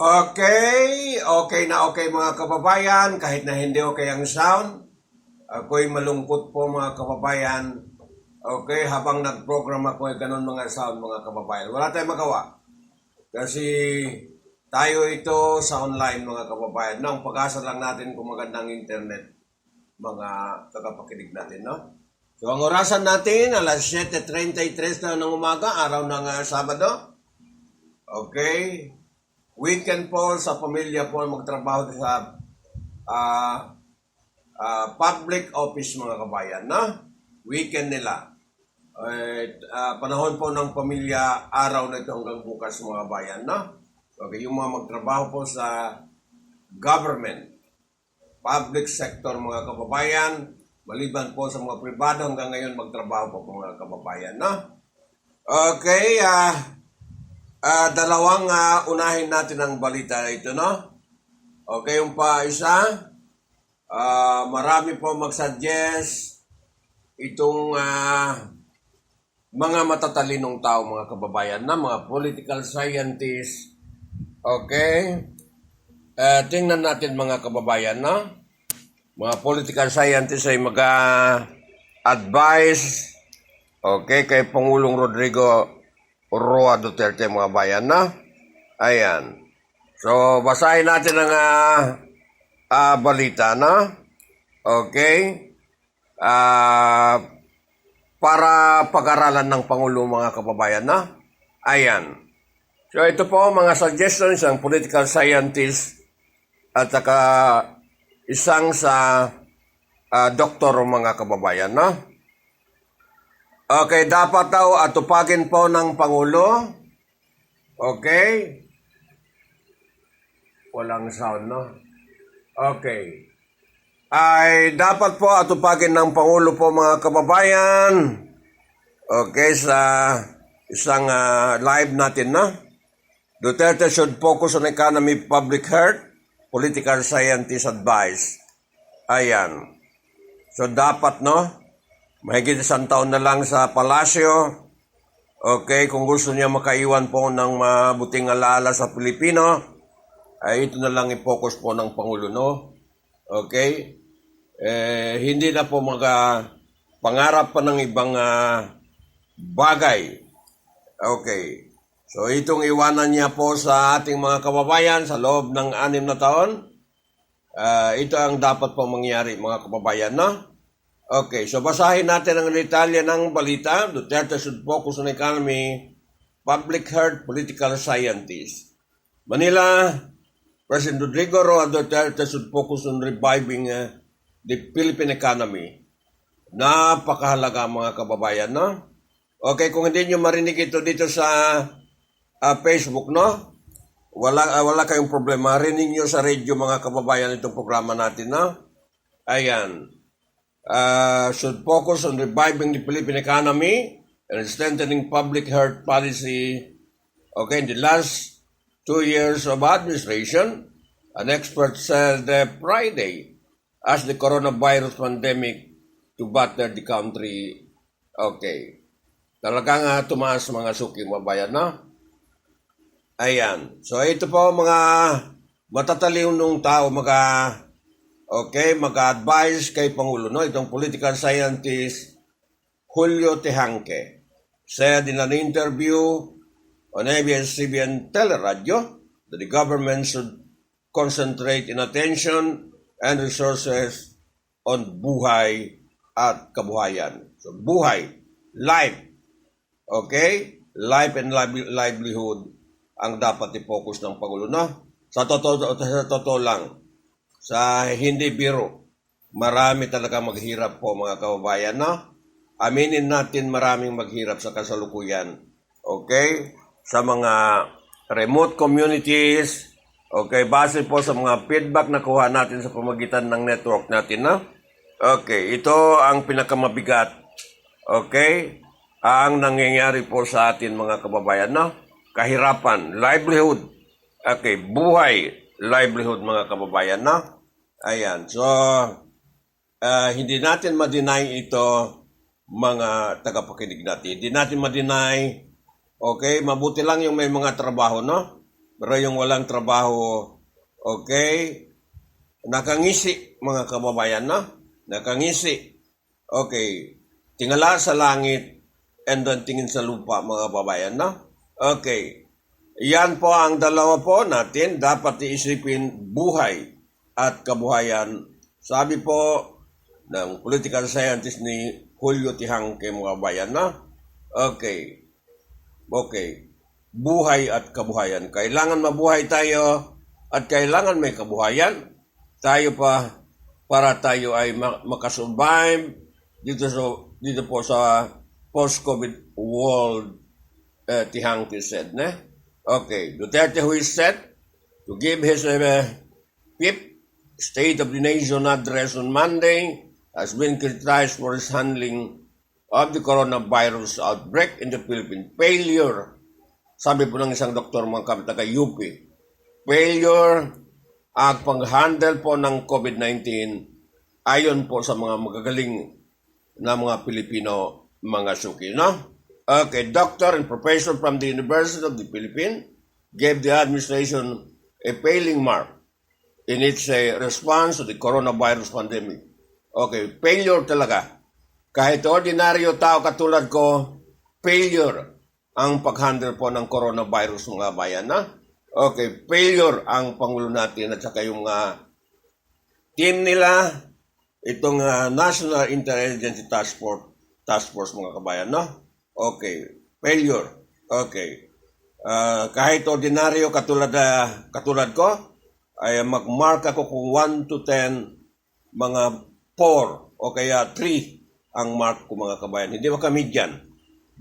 Okay na okay mga kababayan, kahit na hindi okay ang sound. Ako'y malungkot po mga kababayan. Okay, habang nag-program ako, ganun mga sound mga kababayan. Wala tayong magawa. Kasi tayo ito sa online mga kababayan. Nang pag-asa lang natin kung magandang internet, mga tagapakinig natin, no? So ang orasan natin, alas 7:33 na ng umaga, araw ng Sabado. Okay. Weekend po sa pamilya po magtrabaho sa public office mga kabayan, no? Weekend nila. Panahon po ng pamilya, araw na ito hanggang bukas mga kabayan, no? Okay, yung mga magtrabaho po sa government, public sector mga kababayan, maliban po sa mga pribado hanggang ngayon magtrabaho po mga kababayan, no? Okay, dalawang unahin natin ang balita ito, no? Okay, yung isa, marami po mag-suggest itong mga matatalinong tao, mga kababayan, na mga political scientists. Okay? Tingnan natin mga kababayan, no? Mga political scientists ay mag-advise, okay, kay Pangulong Rodrigo Roa Duterte mga bayan, na. Ayan. So, basahin natin ang balita, na. Okay. Para pag-aralan ng Pangulo mga kababayan, na. Ayan. So, ito po mga suggestions ng political scientist at saka isang sa doktor mga kababayan, na. Okay, dapat daw atupagin po ng Pangulo. Okay. Walang sound, no? Okay. Ay dapat po atupagin ng Pangulo po mga kababayan. Okay, sa isang live natin, no? Duterte should focus on economy, public health, political scientist advice. Ayan. So dapat, no? Mahigit 1 taon na lang sa palasyo. Okay, kung gusto niya makaiwan po ng mabuting alaala sa Pilipino, ay ito na lang i-focus po ng Pangulo, no? Okay? Hindi na po pangarap pa ng ibang bagay. Okay. So itong iwanan niya po sa ating mga kababayan sa loob ng 6 na taon, ito ang dapat po mangyari mga kababayan, no? Okay, so basahin natin ang detalye ng balita. Duterte should focus on economy, public health, political scientists. Manila, President Rodrigo Roa Duterte should focus on reviving the Philippine economy. Napakahalaga mga kababayan, no? Okay, kung hindi nyo marinig ito dito sa Facebook, no? Wala kayong problema. Marinig nyo sa radio mga kababayan itong programa natin, no? Ayan. Should focus on reviving the Philippine economy and strengthening public health policy. Okay, in the last 2 years of administration, an expert said Friday, as the coronavirus pandemic to batter the country. Okay, talagang tumaas mga suki mga bayan, no? Ayan, so ito po mga matatalinong tao mag-advise kay Pangulo, no? Itong political scientist Julio Tejanque said in an interview on ABSDAMAHANSLIVE-Radio teleradio that the government should concentrate in attention and resources on buhay at kabuhayan. So buhay, life, okay? Life and livelihood ang dapat i-focus ng Pangulo, no? Sa totoo lang, sa hindi biro, marami talaga maghirap po mga kababayan, no? Aminin natin maraming maghirap sa kasalukuyan. Okay? Sa mga remote communities, okay, base po sa mga feedback na kuha natin sa pamagitan ng network natin, no? Okay, ito ang pinakamabigat. Okay? Ang nangyayari po sa atin mga kababayan, no? Kahirapan, livelihood. Okay, buhay, livelihood mga kababayan, no? Ayan, so hindi natin ma-deny ito mga tagapakinig natin. Hindi natin ma-deny, okay, mabuti lang yung may mga trabaho, no? Pero yung walang trabaho, okay, nakangisi mga kababayan, no? Nakangisi. Okay, tingala sa langit and then tingin sa lupa mga kababayan, no? Okay, yan po ang dalawa po natin. Dapat iisipin buhay at kabuhayan. Sabi po ng political scientist ni Julio Tihangke mga kababayan, no? Okay, okay. Buhay at kabuhayan. Kailangan mabuhay tayo at kailangan may kabuhayan. Tayo pa para tayo ay makasurvive dito po sa post-COVID world, Tihangke said. Ne? Okay, Duterte, who is set to give his fifth State of the Nation address on Monday, has been criticized for his handling of the coronavirus outbreak in the Philippines. Failure. Sabi po ng isang doktor mga kapita kay UP, failure ang pag-handle po ng COVID-19 ayon po sa mga magagaling na mga Pilipino mga suki, no? Okay, doctor and professor from the University of the Philippines gave the administration a failing mark in its response to the coronavirus pandemic. Okay, failure talaga. Kahit ordinaryo tao katulad ko, failure ang pag-handle po ng coronavirus mga bayan, na? Okay, failure ang Pangulo natin at saka yung team nila, itong National Interagency Task Force mga kabayan, no? Okay, failure. Okay. Kahit ordinaryo katulad ko, ay mag-mark ako kung 1 to 10, mga 4 o kaya 3 ang mark ko mga kabayan. Hindi makamidyan.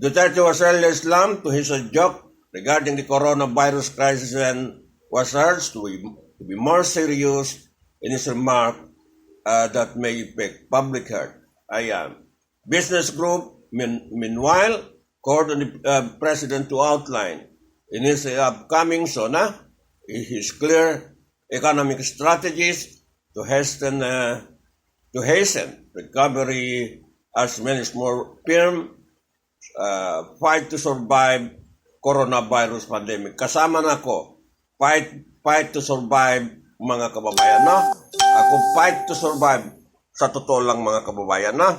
Duterte was earlier slammed to his joke regarding the coronavirus crisis and was urged to be more serious in his remark that may affect public health. Ayan. Business group, meanwhile, called on the president to outline in his upcoming SONA his clear economic strategies to hasten recovery as many more firm fight to survive coronavirus pandemic. Kasama na ako. Fight to survive mga kababayan, no? Ako fight to survive. Sa totoo lang mga kababayan, no?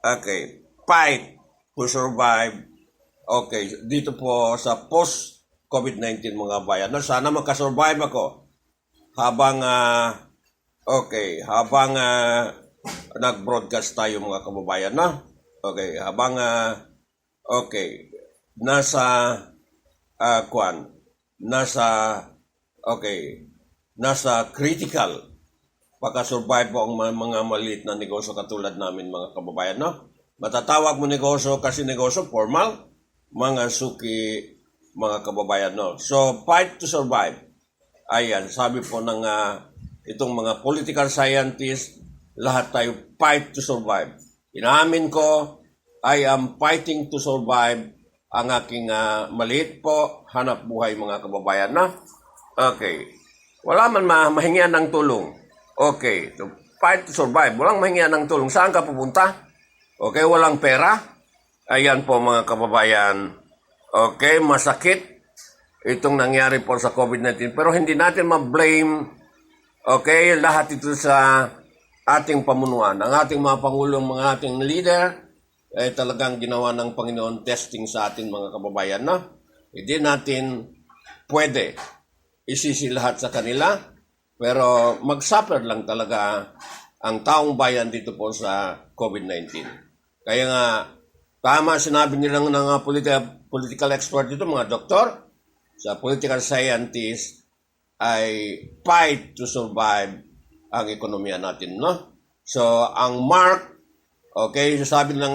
Okay. Fight to survive. Okay. Dito po sa post-COVID-19 mga bayan, no? Sana makasurvive ako habang nag-broadcast tayo mga kababayan, no? Okay. Habang nasa critical pagka-survive po ang mga maliit na negosyo katulad namin mga kababayan, no? Matatawag mo negosyo kasi negosyo formal, mga suki mga kababayan, no? So, fight to survive. Ayan, sabi po ng itong mga political scientists, lahat tayo fight to survive. Inamin ko, I am fighting to survive ang aking maliit po, hanap buhay mga kababayan, na? Okay. Wala man mahingian ng tulong. Okay. To fight to survive. Walang mahingian ng tulong. Saan ka pupunta? Okay. Walang pera. Ayan po mga kababayan. Okay. Masakit itong nangyari po sa COVID-19. Pero hindi natin ma-blame, okay, lahat ito sa ating pamunuan. Ang ating mga pangulong, mga ating leader, ay talagang ginawa ng Panginoon testing sa ating mga kababayan, no? Hindi natin pwede isisi lahat sa kanila, pero mag-suffer lang talaga ang taong bayan dito po sa COVID-19. Kaya nga, tama sinabi nilang ng political expert dito, mga doktor, sa political scientist, ay fight to survive ang ekonomiya natin, no? So, ang mark, okay, sabi ng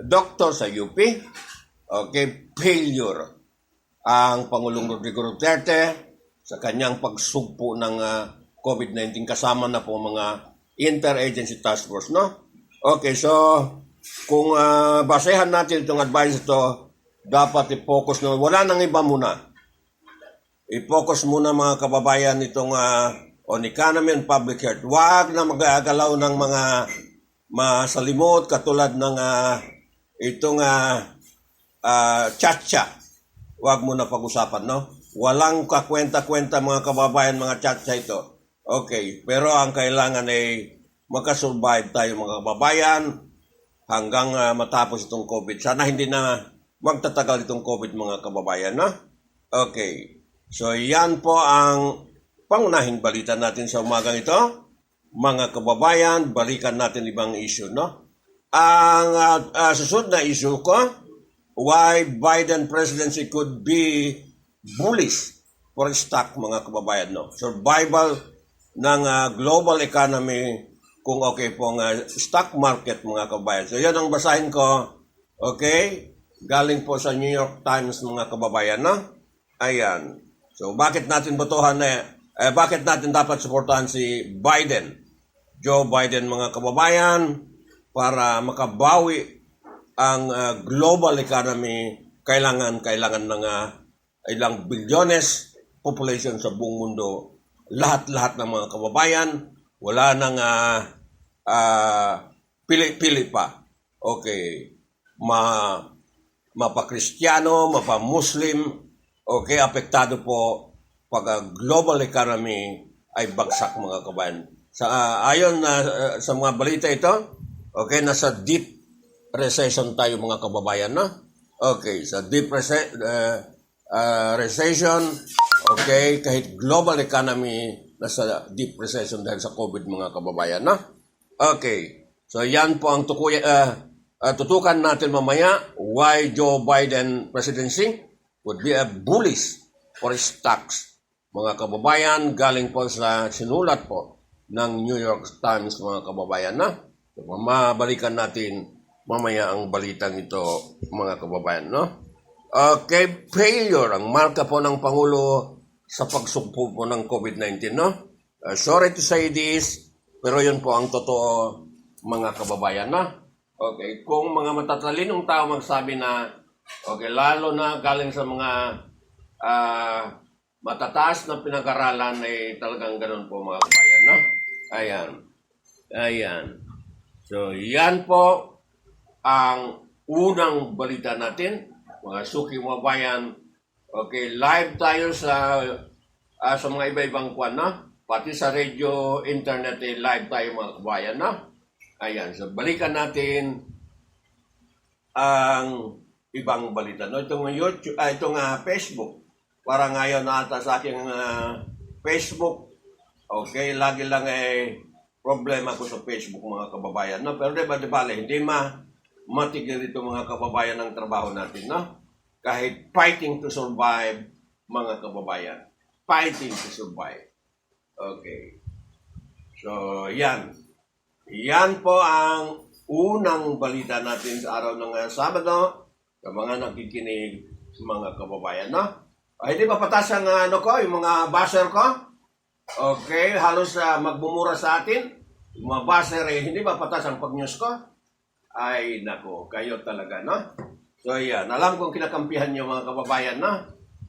doktor sa UP, okay, failure ang Pangulong Rodrigo Duterte sa kanyang pagsugpo ng COVID-19 kasama na po mga interagency task force, no? Okay, so kung basehan natin itong advice ito, dapat i-focus na, wala nang iba muna. I-focus muna mga kababayan itong on economy and public health. Huwag na mag-aagalaw ng mga masalimot katulad ng itong chacha. wag mo na pag-usapan, no? Walang kakwenta-kwenta mga kababayan, mga chat sa ito. Okay, pero ang kailangan ay makasurvive tayo mga kababayan hanggang matapos itong COVID. Sana hindi na magtatagal itong COVID mga kababayan, no? Okay, so yan po ang pangunahing balita natin sa umagang ito. Mga kababayan, balikan natin ibang issue, no? Ang susunod na issue ko, why Biden presidency could be bullish for stock, mga kababayan, no? Survival ng global economy kung okay pong stock market, mga kababayan. So yan ang basahin ko, okay? Galing po sa New York Times, mga kababayan, no? Ayan. So bakit natin botohan bakit natin dapat suportahan si Biden? Joe Biden, mga kababayan, para makabawi ang global economy, kailangan ng ilang bilyones population sa buong mundo. Lahat-lahat ng mga kababayan, wala nang pili-pili pa. Okay, mapa-Kristiyano, mapa-Muslim, okay, apektado po pag global economy ay bagsak, mga kababayan. Ayon sa mga balita ito, okay, nasa deep recession tayo, mga kababayan, no? Okay, sa deep recession, okay, kahit global economy nasa deep recession dahil sa COVID, mga kababayan, no? Okay, so yan po ang tutukan natin mamaya, why Joe Biden presidency would be a bullish for stocks, mga kababayan, galing po sa sinulat po ng New York Times, mga kababayan, na mabalikan natin mamaya ang balitang ito, mga kababayan, no? Okay, failure ang marka po ng Pangulo sa pagsugpo po ng COVID-19, no? Sorry to say this, pero yun po ang totoo, mga kababayan, na? Okay, kung mga matatalinong tao magsabi na, okay, lalo na galing sa mga matataas na pinag-aralan ay talagang ganun po, mga kababayan, no? Ayan. So, yan po ang unang balita natin, mga suki mga bayan. Okay, live tayo sa mga iba-ibang kwan, na? Pati sa radio, internet, live tayo, mga kabayan, na? Ayan, so balikan natin ang ibang balita, no? Itong YouTube, itong Facebook. Para ngayon ata sa aking Facebook, okay, lagi lang problema ko sa Facebook, mga kababayan, no? Pero di ba, hindi matigil ito, mga kababayan, ng trabaho natin, no? Kahit fighting to survive, mga kababayan. Fighting to survive. Okay. So, yan. Yan po ang unang balita natin sa araw ng Sabado, sa mga nakikinig, mga kababayan, no? Hindi ba patas ang yung mga buzzer ko? Okay, halos magbumura sa atin. Yung mga buzzer, hindi ba patas ang pag-news ko? Ay, nako, kayo talaga, no? So, yan. Alam kong kinakampihan niyo, mga kababayan, no?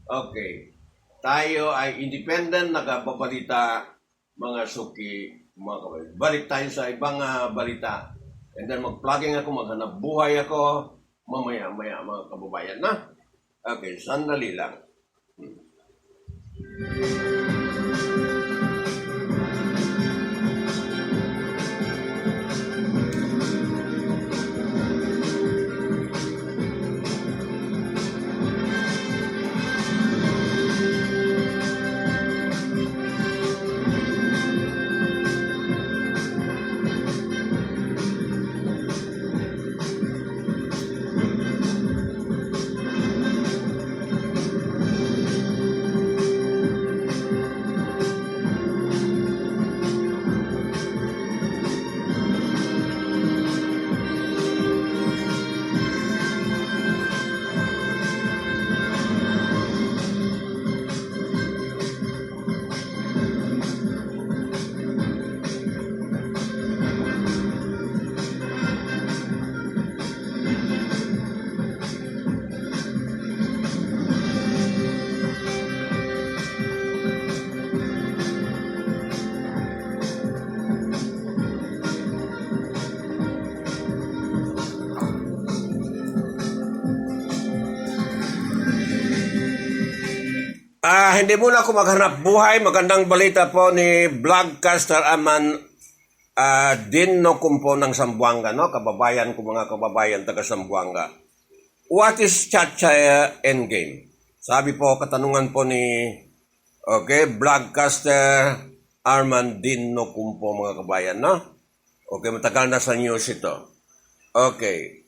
Okay. Tayo ay independent, nagbabalita, mga suki, mga kababayan. Balik tayo sa ibang balita. And then mag-plugging ako, maghanap buhay ako, mamaya-maya, mga kababayan, no? Okay, sandali lang. Hindi muna ako maghanap buhay. Magandang balita po ni Vlogcaster Aman Dino Kumpo ng Zamboanga, no? Kababayan ko, mga kababayan taga Zamboanga. What is Chacha Endgame? Sabi po, katanungan po ni Vlogcaster Arman Dino Kumpo, mga kababayan, no? Okay, matagal na sa news ito. Okay.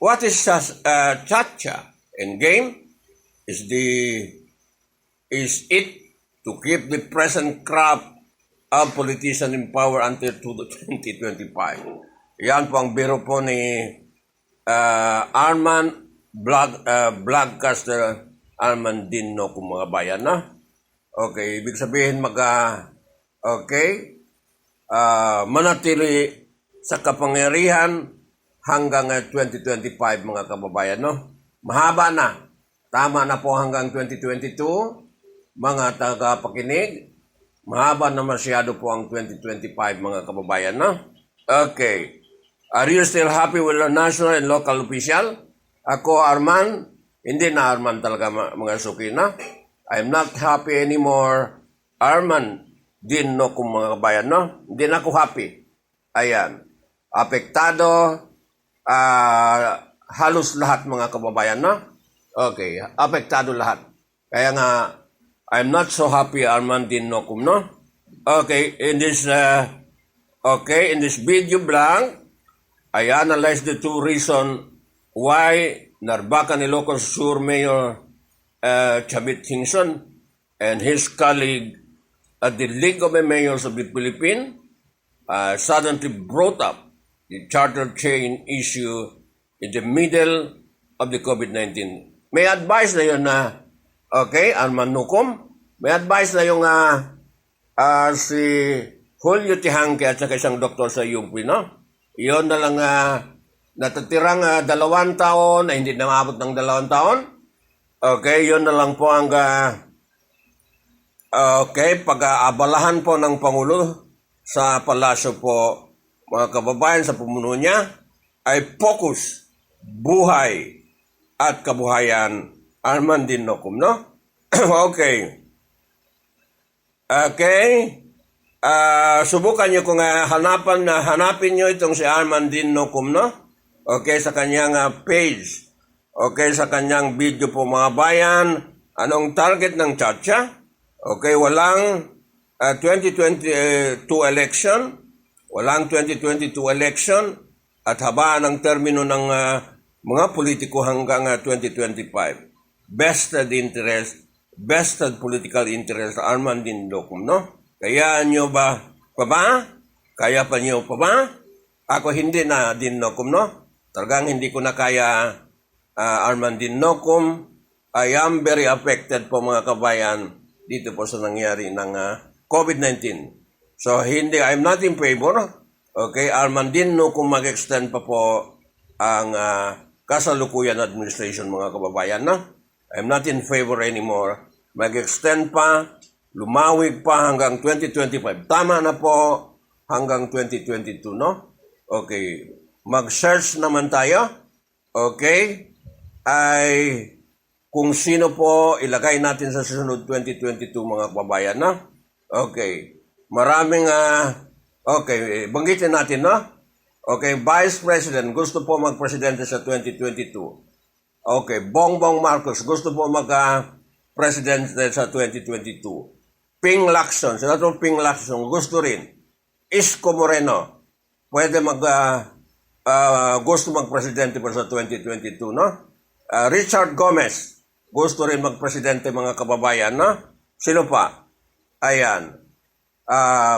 What is Chacha Endgame? Is it to keep the present crop of politicians in power until 2025? Yan po ang biro po ni Vlogcaster Arman Dino kung mga bayan, no? Okay, ibig sabihin manatili sa kapangyarihan hanggang 2025, mga kababayan, no? Mahaba na. Tama na po hanggang 2022, mga tagapakinig. Mahaba na masyado po ang 2025, mga kababayan, no? Okay. Are you still happy with the national and local official? Ako, Arman, hindi na Arman talaga, mga suki, na. I'm not happy anymore. Arman, din no kung mga kababayan, no? Hindi na ako happy. Ayan. Apektado, halos lahat, mga kababayan, no? Okay, apektado lahat. Kaya nga, I'm not so happy, Arman Dinokum, no? Okay, in this video blog, I analyze the two reasons why Narbacan Ilocos Sur Mayor Chavit Hingson and his colleague at the League of the Mayors of the Philippines suddenly brought up the charter chain issue in the middle of the COVID-19. May advice na yun na, Arman Nukum, may advice na yung si Julio Tihangke at saka isang doktor sa UP, no? Yun na lang natatirang 2 taon na hindi na maabot ng 2 taon. Okay, yun na lang po ang pag-aabalahan po ng Pangulo sa palasyo po, mga kababayan, sa pumuno niya, ay focus, buhay, at kabuhayan, Arman Dinokum, no? Okay. Subukan nyo kung hanapin nyo itong si Arman Dinokum, no? Okay, sa kanyang page. Okay, sa kanyang video po, mga bayan. Anong target ng Chacha? Okay, walang 2022 election. Walang 2022 election. At habaan ang termino ng mga politiko hanggang 2025. Vested interest, vested political interest, Arman Dinokum, no? Kaya nyo ba pa ba? Kaya pa nyo pa ba? Ako hindi na Dinokum, no? Talagang hindi ko na kaya, Arman Dinokum. I am very affected po, mga kabayan, dito po sa nangyari ng COVID-19. So, I'm not in favor. Okay, Arman Dinokum mag-extend pa po ang kasalukuyan administration, mga kababayan, no? I'm not in favor anymore. Mag-extend pa, lumawig pa hanggang 2025. Tama na po hanggang 2022, no? Okay. Mag-search naman tayo. Okay. Ay kung sino po ilagay natin sa susunod 2022, mga kababayan, no? Okay. Maraming, banggitin natin, no? Okay, Vice President, gusto po mag-presidente sa 2022. Okay, Bongbong Marcos, gusto po mag-presidente sa 2022. Ping Lacson, Senator Ping Lacson, gusto rin. Isko Moreno, pwede gusto mag-presidente pa sa 2022, no? Richard Gomez, gusto rin mag-presidente, mga kababayan, no? Sino pa? Ayan.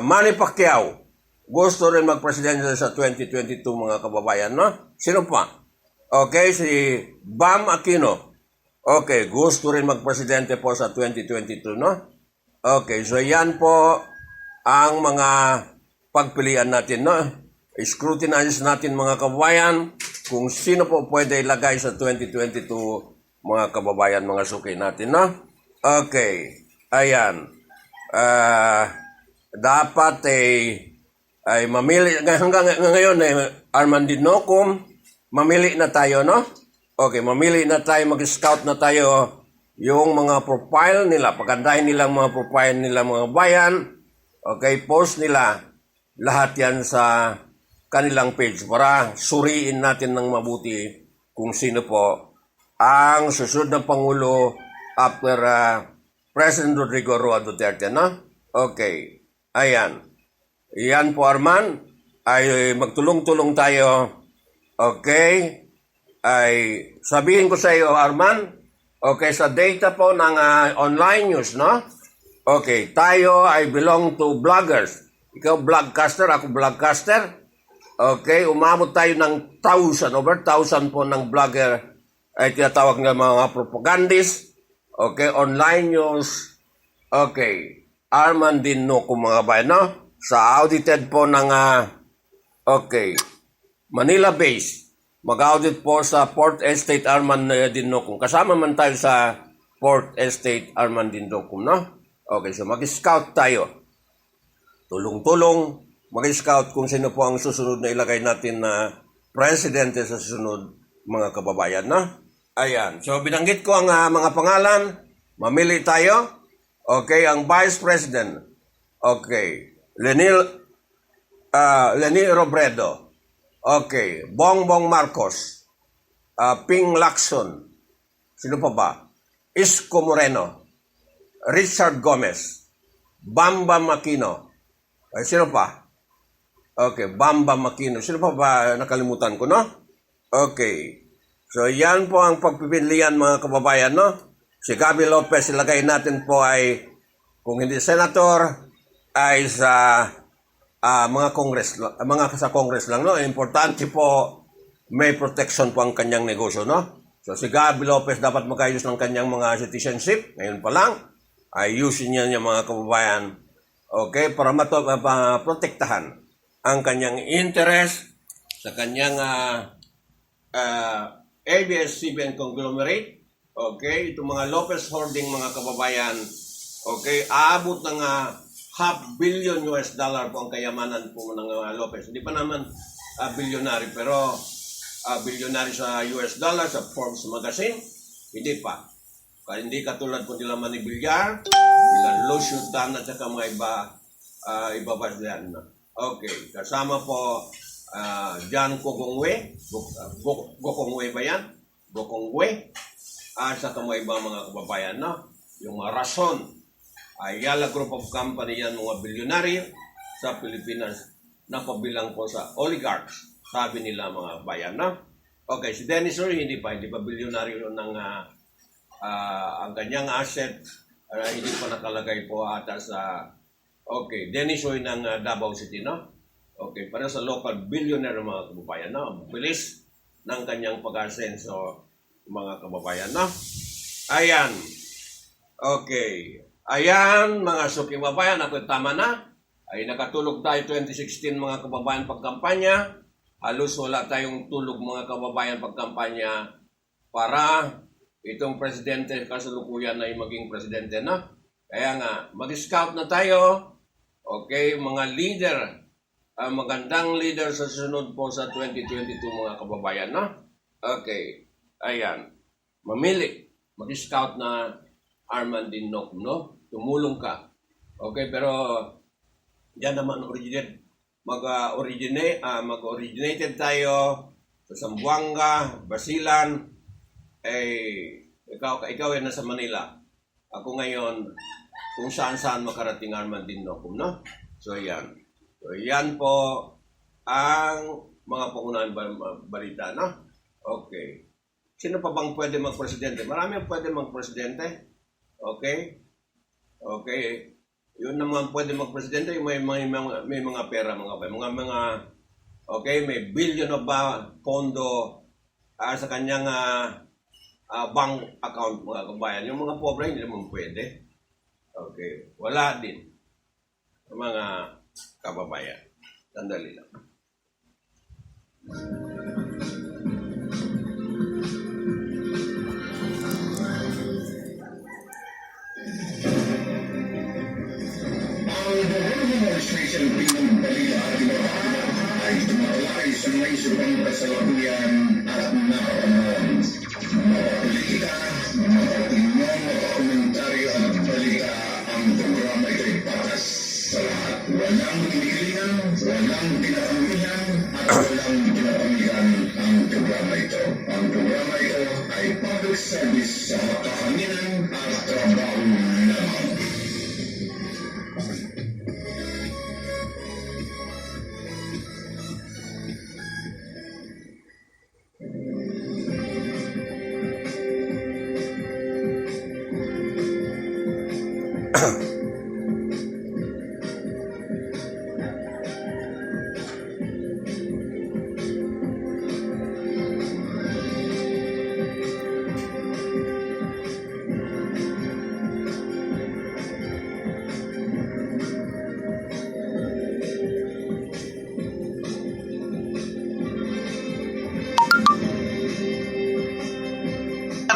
Manny Pacquiao, gusto rin mag-presidente sa 2022, mga kababayan, no? Sino pa? Okay, si Bam Aquino. Okay, gusto rin mag-presidente po sa 2022, no? Okay, so yan po ang mga pagpilian natin, no? Scrutinize natin, mga kababayan, kung sino po pwede ilagay sa 2022, mga kababayan, mga suki natin, no? Okay, ayan. Dapat ay mamili, hanggang ngayon Arman Dinokum, mamili na tayo, no? Okay, mamili na tayo, mag-scout na tayo yung mga profile nila, pagandahin nila mga profile nila mga bayan, okay, post nila lahat yan sa kanilang page para suriin natin ng mabuti kung sino po ang susunod na Pangulo after President Rodrigo Roa Duterte, no? Okay, ayan. Yan po, Arman, ay magtulong-tulong tayo. Okay, ay sabihin ko sa iyo, Arman, okay, sa data po ng online news, no? Okay, tayo ay belong to bloggers. Ikaw vlogcaster, ako vlogcaster. Okay, umabot tayo ng 1,000, over 1,000 po ng vlogger ay tinatawag ng mga propagandist. Okay, online news. Okay, Arman din no kung mga bayan, no? Sa audited po ng, okay, Manila base. Mag-audit po sa Port Estate Arman Dinocum. Kasama man tayo sa Port Estate Arman Dinocum, no? Okay, so mag-scout tayo. Tulong-tulong, mag-scout kung sino po ang susunod na ilagay natin na presidente sa susunod, mga kababayan, no? Ayan, so binanggit ko ang mga pangalan. Mamili tayo. Okay, ang Vice President. Okay, Leni Robredo. Okay, Bongbong Marcos. Ping Lacson. Sino pa ba? Isko Moreno. Richard Gomez. Bambam Aquino. Ay, sino pa? Okay, Bambam Aquino. Sino pa ba? Nakalimutan ko, no? Okay. So, yan po ang pagpipilian, mga kababayan, no? Si Gabi Lopez, ilagay natin po ay, kung hindi senator, ay sa mga sa Congress lang, no? Importante po, may protection po ang kanyang negosyo, no? So, si Gabi Lopez dapat magayos ng kanyang mga citizenship, ngayon pa lang, ayusin niya yung mga kababayan, okay, para protektahan ang kanyang interest sa kanyang ABS-CBN conglomerate, okay, itong mga Lopez holding, mga kababayan, okay, aabot ng $500 billion po ang kayamanan po ng Lopez. Hindi pa naman bilyonary, pero bilyonary sa US dollar, sa Forbes magazine, hindi pa. Kaya hindi katulad po nila Manny Villar, nila Lucio Dan at saka mga iba pa yan. Okay, kasama po John Gokongwei, Gokongwei ba yan? Gokongwei, at saka mga iba mga kababayan, no? Yung mga Rason, Ayala Group of Company yan, mga bilyonary sa Pilipinas na pabilang po sa oligarchs, sabi nila mga bayan, no? Okay, si Dennis Roy, hindi pa bilyonary ng ang kanyang asset, hindi pa nakalagay po ata sa, okay, Dennis Roy ng Davao City, no? Okay, para sa local billionaire mga kababayan, no? Bilis ng kanyang pag-asenso, mga kababayan, no? Ayan. Okay. Ayan, mga suking kababayan, ako tama na. Ay nakatulog tayo 2016 mga kababayan pagkampanya. Halos wala tayong tulog mga kababayan pagkampanya para itong presidente kasalukuyan ay maging presidente na. Kaya nga, mag-scout na tayo. Okay, mga leader, magandang leader sa sunod po sa 2022 mga kababayan, no? Okay, ayan. Mamili, mag-scout na Arman Dinocum, no? Tumulong ka. Okay, pero yan naman mag-originated tayo sa Zamboanga, Basilan, ikaw ay nasa Manila. Ako ngayon, kung saan-saan makarating Arman Dinocum, no? So, yan. So, yan po ang mga pangunahing balita, no? Okay. Sino pa bang pwede magpresidente? Marami ang pwede magpresidente. Okay? Okay. Yun naman pwede magpresidente, yung may mga pera, okay, may billion of pondo sa kanyang bank account, mga kabayan. Yung mga pobre, hindi naman pwede. Okay. Wala din. Mga kababayan. Sandali lang. Administration ng Balila at ay tumalay sa may subang kasalukuyan at napapanahon. Mga politika, mga opinyon, walang hinihilingan, walang pinapamihan, at walang pinapamihan ang programa ito. Ang programa ito ay public service sa kahanginan at trabaho lamang.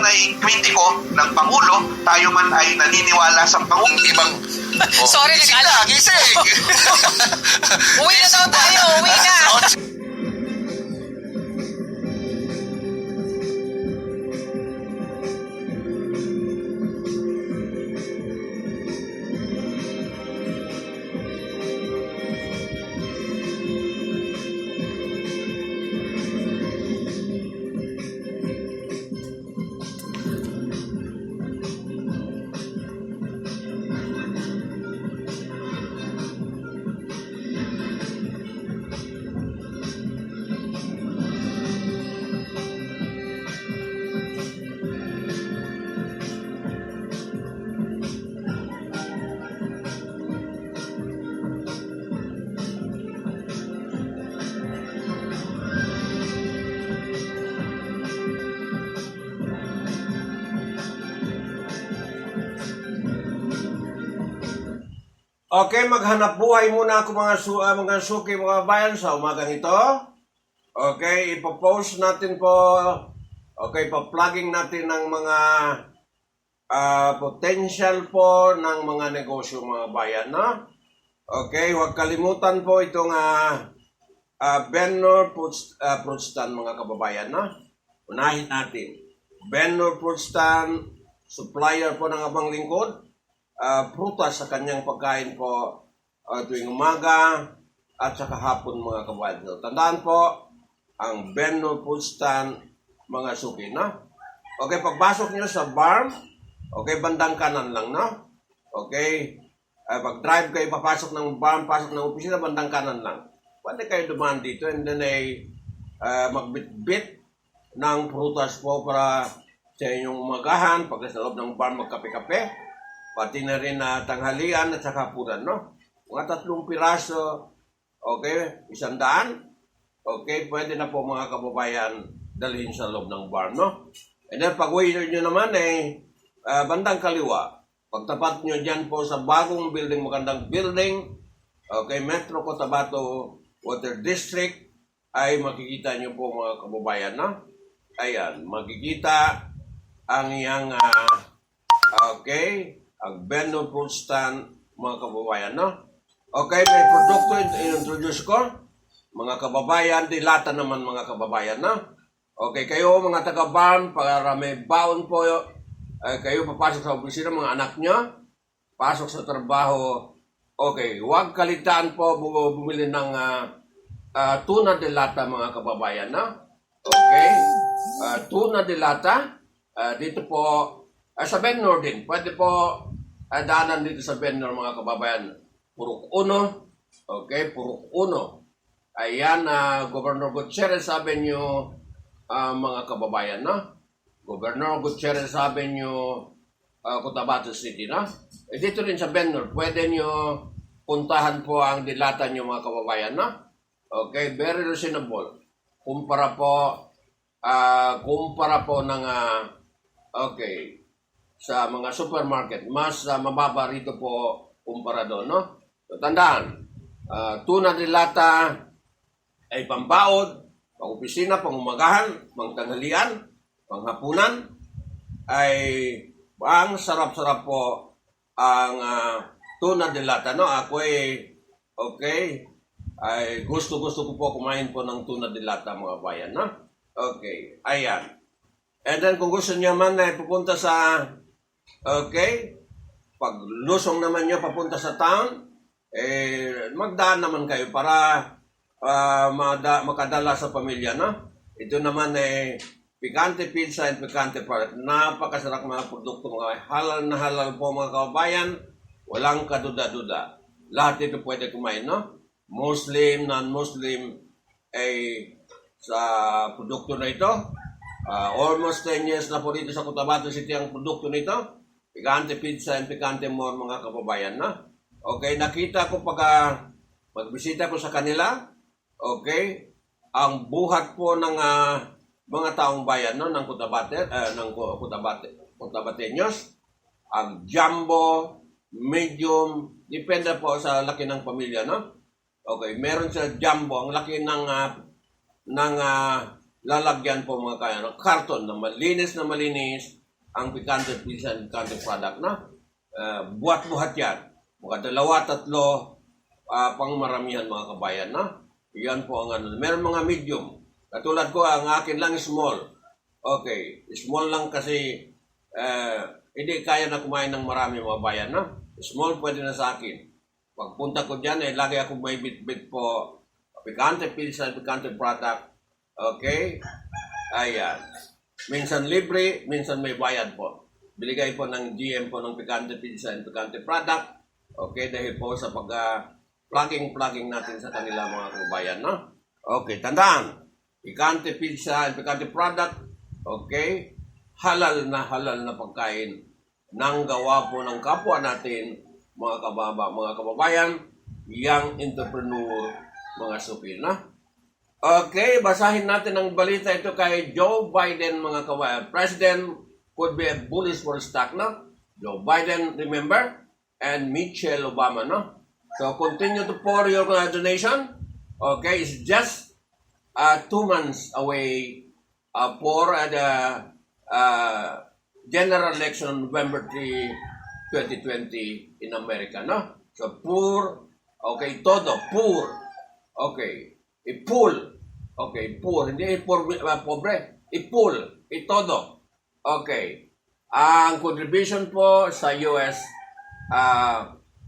Ay kritiko ng Pangulo, tayo man ay naniniwala sa Pangulo. Ibang, Sorry, gising na, gising! Uwi na daw tayo, uwi na! Okay, maghanap buhay muna ako mga suki, mga bayan sa umagang ito. Okay, ipopost natin po. Okay, pa-plugging natin ng mga potential po ng mga negosyo mga bayan, no? Okay, huwag kalimutan po itong vendor fruit stand mga kababayan, no? Unahin natin. Vendor fruit stand, supplier po ng abang lingkod. Prutas sa kanyang pagkain po tuwing umaga at saka hapon mga kabayan. So, tandaan po, ang vendor food stand mga suki, no? Okay, pagpasok nyo sa bar, okay, bandang kanan lang, no? Okay, pag-drive kayo, papasok ng bar, pasok ng opisina, bandang kanan lang. Pwede kayo dumaan dito and then ay magbit-bit ng prutas po para sa inyong umagahan, pag sa loob ng bar magkape-kape. Pati na rin na tanghalian at saka hapunan, no? Mga 3 piraso, okay, 100, okay, pwede na po mga kababayan dalhin sa loob ng bar, no? And then pag-uwi nyo naman bandang kaliwa, pagtapat nyo dyan po sa bagong building, magandang building, okay, Metro Cotabato Water District, ay makikita nyo po mga kababayan, no? Ayan, makikita ang iyang, okay, ang vendor fruit stand, mga kababayan, no? Okay, may produkto i-introduce ko. Mga kababayan, dilata naman mga kababayan, no? Okay, kayo mga taga-barn, para may baon po, kayo papasok sa opisina, mga anak nyo, pasok sa trabaho, okay, huwag kalitaan po bumili ng tuna de lata mga kababayan, no? Okay, tuna de lata, dito po, sa vendor din, pwede po daanan dito sa vendor mga kababayan. Purok 1, okay, Purok 1. Ayan, Governor Gutierrez Avenue, mga kababayan, no? Governor Gutierrez Avenue, Cotabato City, no? Dito rin sa vendor, pwede nyo puntahan po ang dilata nyo mga kababayan, no? Okay, very reasonable. Kumpara po ng, okay, sa mga supermarket, mas mababa rito po kumpara doon, no? So, tandaan, tuna de lata ay pambaod, pang-opisina, pang-umagahan, pang-tanghalian, pang-hapunan, ay ang sarap-sarap po ang tuna de lata, no? Ako okay, ay gusto-gusto ko po kumain po ng tuna de lata mga bayan, no? Okay, ayan. And then kung gusto niya man na pupunta sa, okay, pag lusong naman niyo papunta sa town, magdaan naman kayo para makadala sa pamilya, no? Ito naman Pikante Pizza and Pikante Product. Napakasarap mga produkto, mga halal na halal po mga kababayan. Walang kaduda-duda. Lahat ito pwede kumain, no? Muslim, non-Muslim, sa produkto na ito. Almost 10 years na po dito sa Cotabato City ang produkto nito. Pikante Pizza and Pikante More mga kababayan, no? Okay, nakita ko pag magbisita ko sa kanila, okay, ang buhat po ng mga taong bayan, no, ng Cotabateños, ang jumbo, medium, depende po sa laki ng pamilya, no? Okay, meron sa jumbo, ang laki ng lalagyan po mga kaya, no? Karton na malinis, ang Pikante Pizza and Pikante Product, no? Buhat-buhat yan. Mga 2-3 pang maramihan mga kabayan, no? Yan po ang ano. Meron mga medium. Katulad ko, ang akin lang small. Okay. Small lang kasi hindi kaya na kumain ng marami mga bayan, no? Small pwede na sa akin. Pagpunta ko dyan, lagi ako may bit-bit po. Pikante Pizza, Pikante Product. Okay? Ayan. Minsan libre, minsan may bayad po. Biligay po ng GM po ng Pikante Pizza and Pikante Product. Okay? Dahil po sa plugging natin sa kanila mga kabayan, no? Okay, tandaan. Pikante Pizza and Pikante Product, okay? Halal na pagkain ng gawa po ng kapwa natin, mga kababayan, young entrepreneur, mga suki, no? Okay, basahin natin ang balita ito kay Joe Biden, mga kababayan. President could be a bullish for stock, no? Joe Biden, remember? And Michelle Obama, no? So, continue to pour your donation. Okay, it's just 2 months away for the general election November 3, 2020 in America, no? So, poor, okay, todo, poor, okay, i-pool, okay, poor, hindi pobre, i-pool, i-todo, okay. Ang contribution po sa US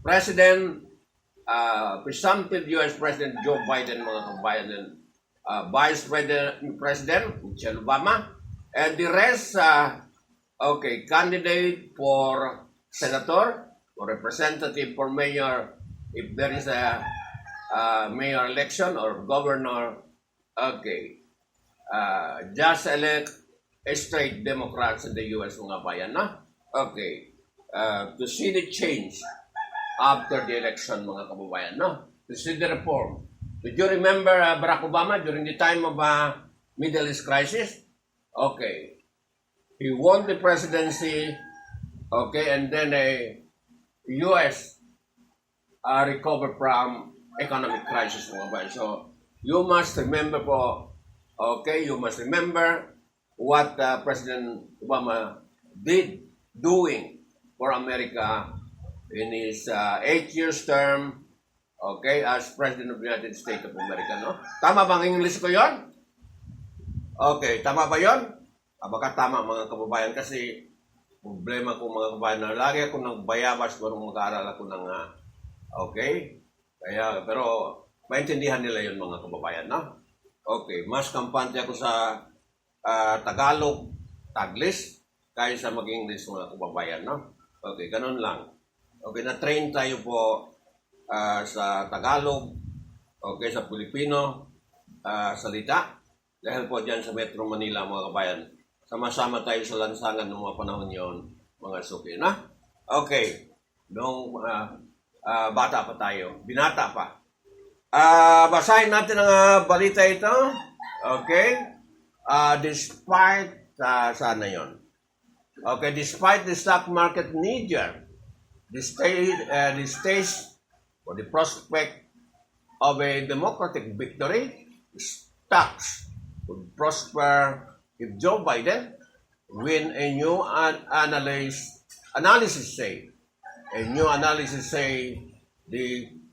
President, presumptive U.S. President Joe Biden, mga kabayan, and Vice President Michelle Obama, and the rest, okay, candidate for senator, or representative for mayor, if there is a mayor election or governor, okay, just elect a straight Democrats in the U.S. mga bayan, na? Okay, to see the change after the election, mga kababayan, no? To see the reform. Did you remember Barack Obama during the time of Middle East crisis? Okay. He won the presidency, okay, and then U.S. recovered from economic crisis, mga kababayan. So, you must remember po, okay, you must remember what President Obama doing for America in his 8 years term, okay, as President of the United States of America, no? Tama bang English ko yon? Okay, tama ba yon? Baka tama mga kababayan kasi problema ko mga kababayan na lagi ako nagbayabas kung mag-aaral ako ng okay? Kaya, pero maintindihan nila yon mga kababayan, no? Okay, mas kampante ako sa Tagalog, Taglis, kaysa mag-English mga kababayan, no? Okay, ganun lang. Okay, na-train tayo po sa Tagalog, okay, sa Pilipino salita. Dahil po dyan sa Metro Manila, mga kabayan, sama-sama tayo sa lansangan ng mga panahon yon, mga suki, na? Okay, noong bata pa tayo, binata pa. Basahin natin ang balita ito, okay? Despite, sana yon? Okay, despite the stock market nadir, the stage for the prospect of a democratic victory, stocks would prosper if Joe Biden win. A new analysis say the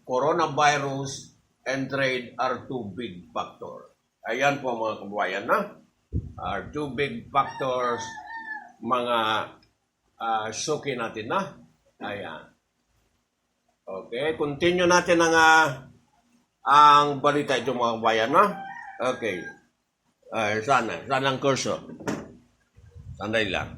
coronavirus and trade are two big factors. Ayan po mga kababayan, na? Are two big factors, mga suki natin, na? Ayan. Okay, continue natin ang balita ito mga bayan, no? Okay. Saan ang kurso? Sandali lang.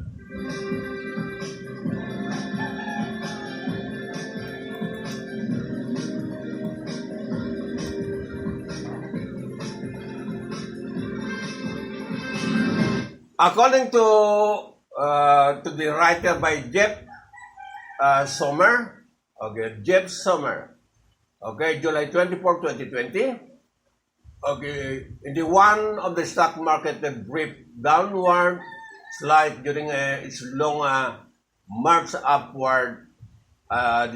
According to the writer by Jeff Sommer, okay, Jeff Sommer, okay, July 24, 2020, okay, in the one of the stock market that brief downward slide during its long march upward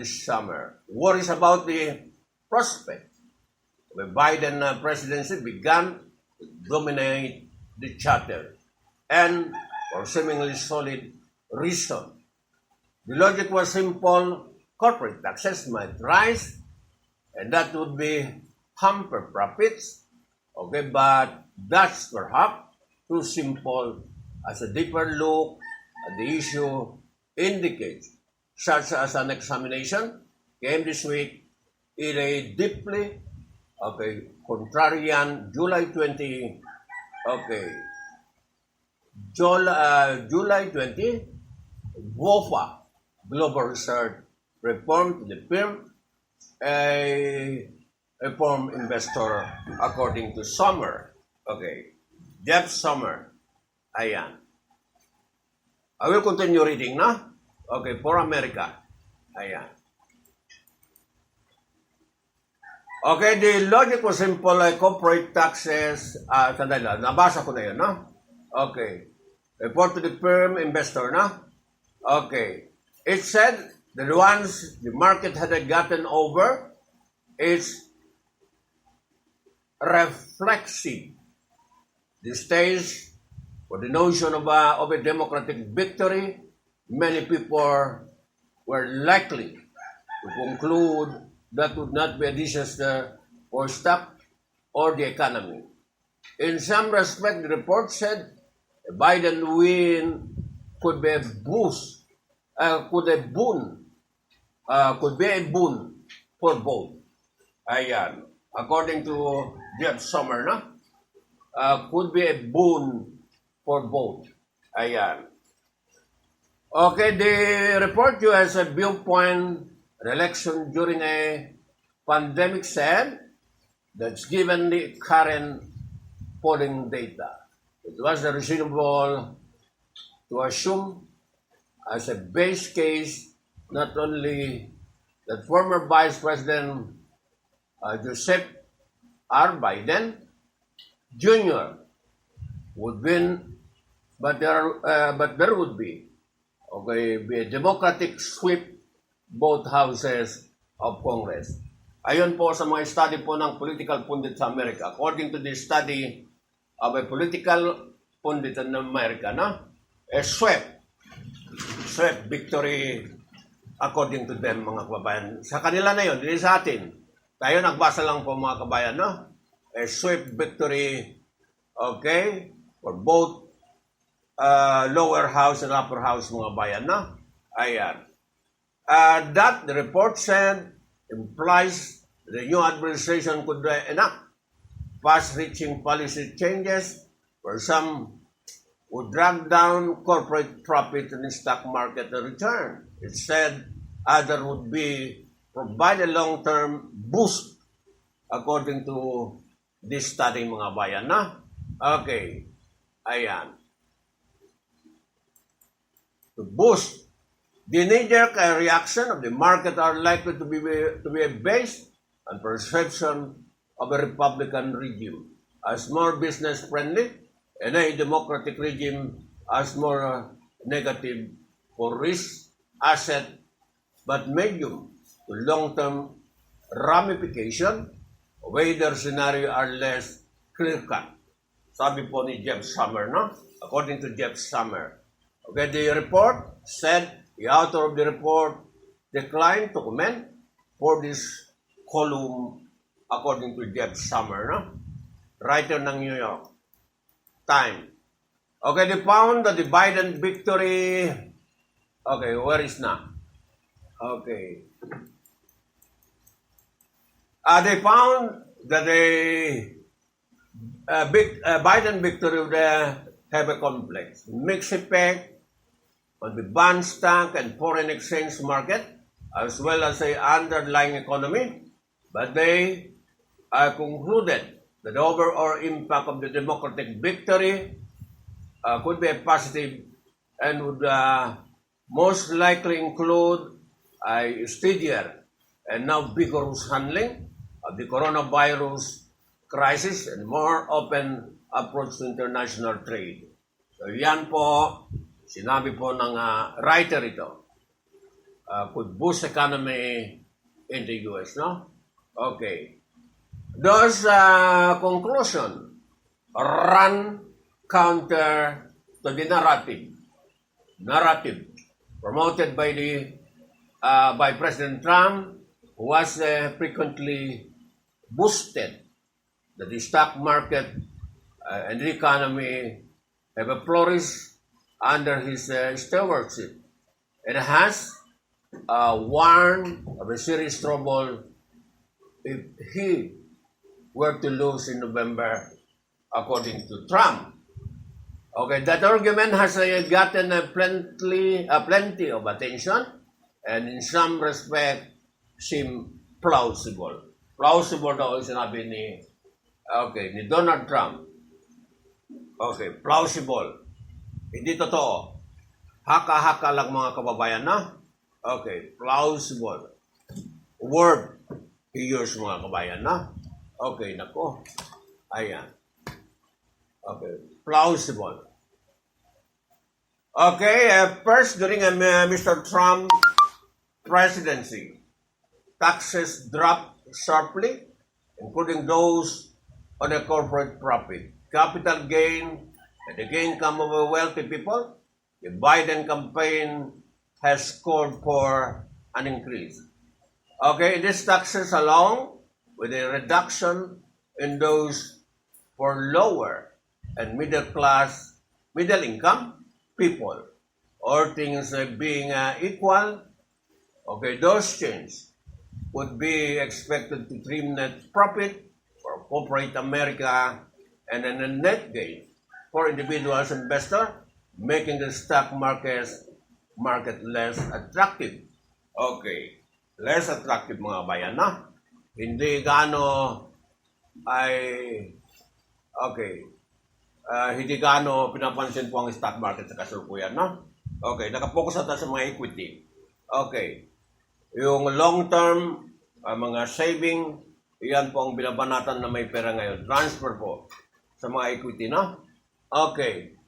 this summer. Worries about the prospect of a Biden presidency began to dominate the chatter, and for seemingly solid reason. The logic was simple: corporate taxes might rise, and that would be hamper profits. Okay, but that's perhaps too simple, as a deeper look at the issue indicates, such as an examination came this week in a deeply contrarian July 20, July 20, WOFA Global Research report to the firm, a firm investor, according to Sommer. Okay, Jeff Sommer. Ayan. I will continue reading, no? Okay, for America. Ayan. Okay, the logic was simple, like corporate taxes. Sandali lang, nabasa ko na yun, no? Okay. Report to the firm investor, no? Okay. It said that once the market had gotten over its reflexive, the stage for the notion of a democratic victory, many people were likely to conclude that would not be a disaster for stock or the economy. In some respect, the report said a Biden win could be a boost, could be a boon for both. Ayan. According to Jeff Sommer, no? Could be a boon for both. Ayan. Okay, the report has a viewpoint election during a pandemic said that's given the current polling data. It was reasonable to assume as a base case not only that former Vice President Joseph R. Biden Jr. would win, but there would be a Democratic sweep both houses of Congress. Ayon po sa mga study po ng political pundit sa Amerika. According to the study of a political pundit in America, no? A sweep victory according to them, mga kababayan. Sa kanila na yun, hindi sa atin. Tayo nagbasa lang po, mga kababayan, no? A sweep victory, okay, for both lower house and upper house, mga bayan, no? Ayan. That, the report said, implies the new administration could enact fast-reaching policy changes where some would drag down corporate profit in the stock market return. It said other would be provide a long-term boost according to this study, mga bayan, na? Okay. Ayan. To boost the knee-jerk reaction of the market are likely to be based on perception of a Republican regime as more business-friendly and a Democratic regime as more negative for risk, asset, but medium to long-term ramification of either scenario are less clear-cut. Sabi po ni Jeff Sommer, no? According to Jeff Sommer. Okay, the report said the author of the report declined to comment for this column, according to Jeff Sommer, no? Writer ng New York Times. Okay, they found that the Biden victory, okay, where is na? Okay. They found that Biden victory would have a complex mixed effect on the bond stock and foreign exchange market, as well as the underlying economy. But they concluded that the overall impact of the Democratic victory could be a positive and would most likely include a steadier and now vigorous handling of the coronavirus crisis and more open approach to international trade. So yan po, sinabi po ng writer ito, could boost economy in the US, no? Okay. Those conclusion run counter to the narrative promoted by President Trump, who was frequently boosted that the stock market and the economy have flourished under his stewardship. It has warned of a serious trouble if he were to lose in November, according to Trump. Okay, that argument has gotten plenty of attention and in some respect seem plausible. Plausible daw yung sinabi ni Donald Trump. Okay, plausible. Hindi totoo. Haka-haka lang mga kababayan na. Okay, plausible. Word he used mga kababayan na. Okay, nako. Ayan. Okay, plausible. Okay, first during Mr. Trump presidency, taxes dropped sharply, including those on a corporate profit, capital gain, and the income of wealthy people. The Biden campaign has called for an increase. Okay, these taxes along with a reduction in those for lower and middle income people, or things being equal, okay, those changes would be expected to trim net profit for corporate America and then a net gain for individuals and investors, making the stock market less attractive. Okay, less attractive mga bayan na. Hindi hindi gaano pinapansin po ang stock market sa kasalukuyan, no? Okay, nakapokus na tayo sa mga equity. Okay, yung long-term, mga saving, iyan po ang binabanatan na may pera ngayon. Transfer po sa mga equity, no? Okay,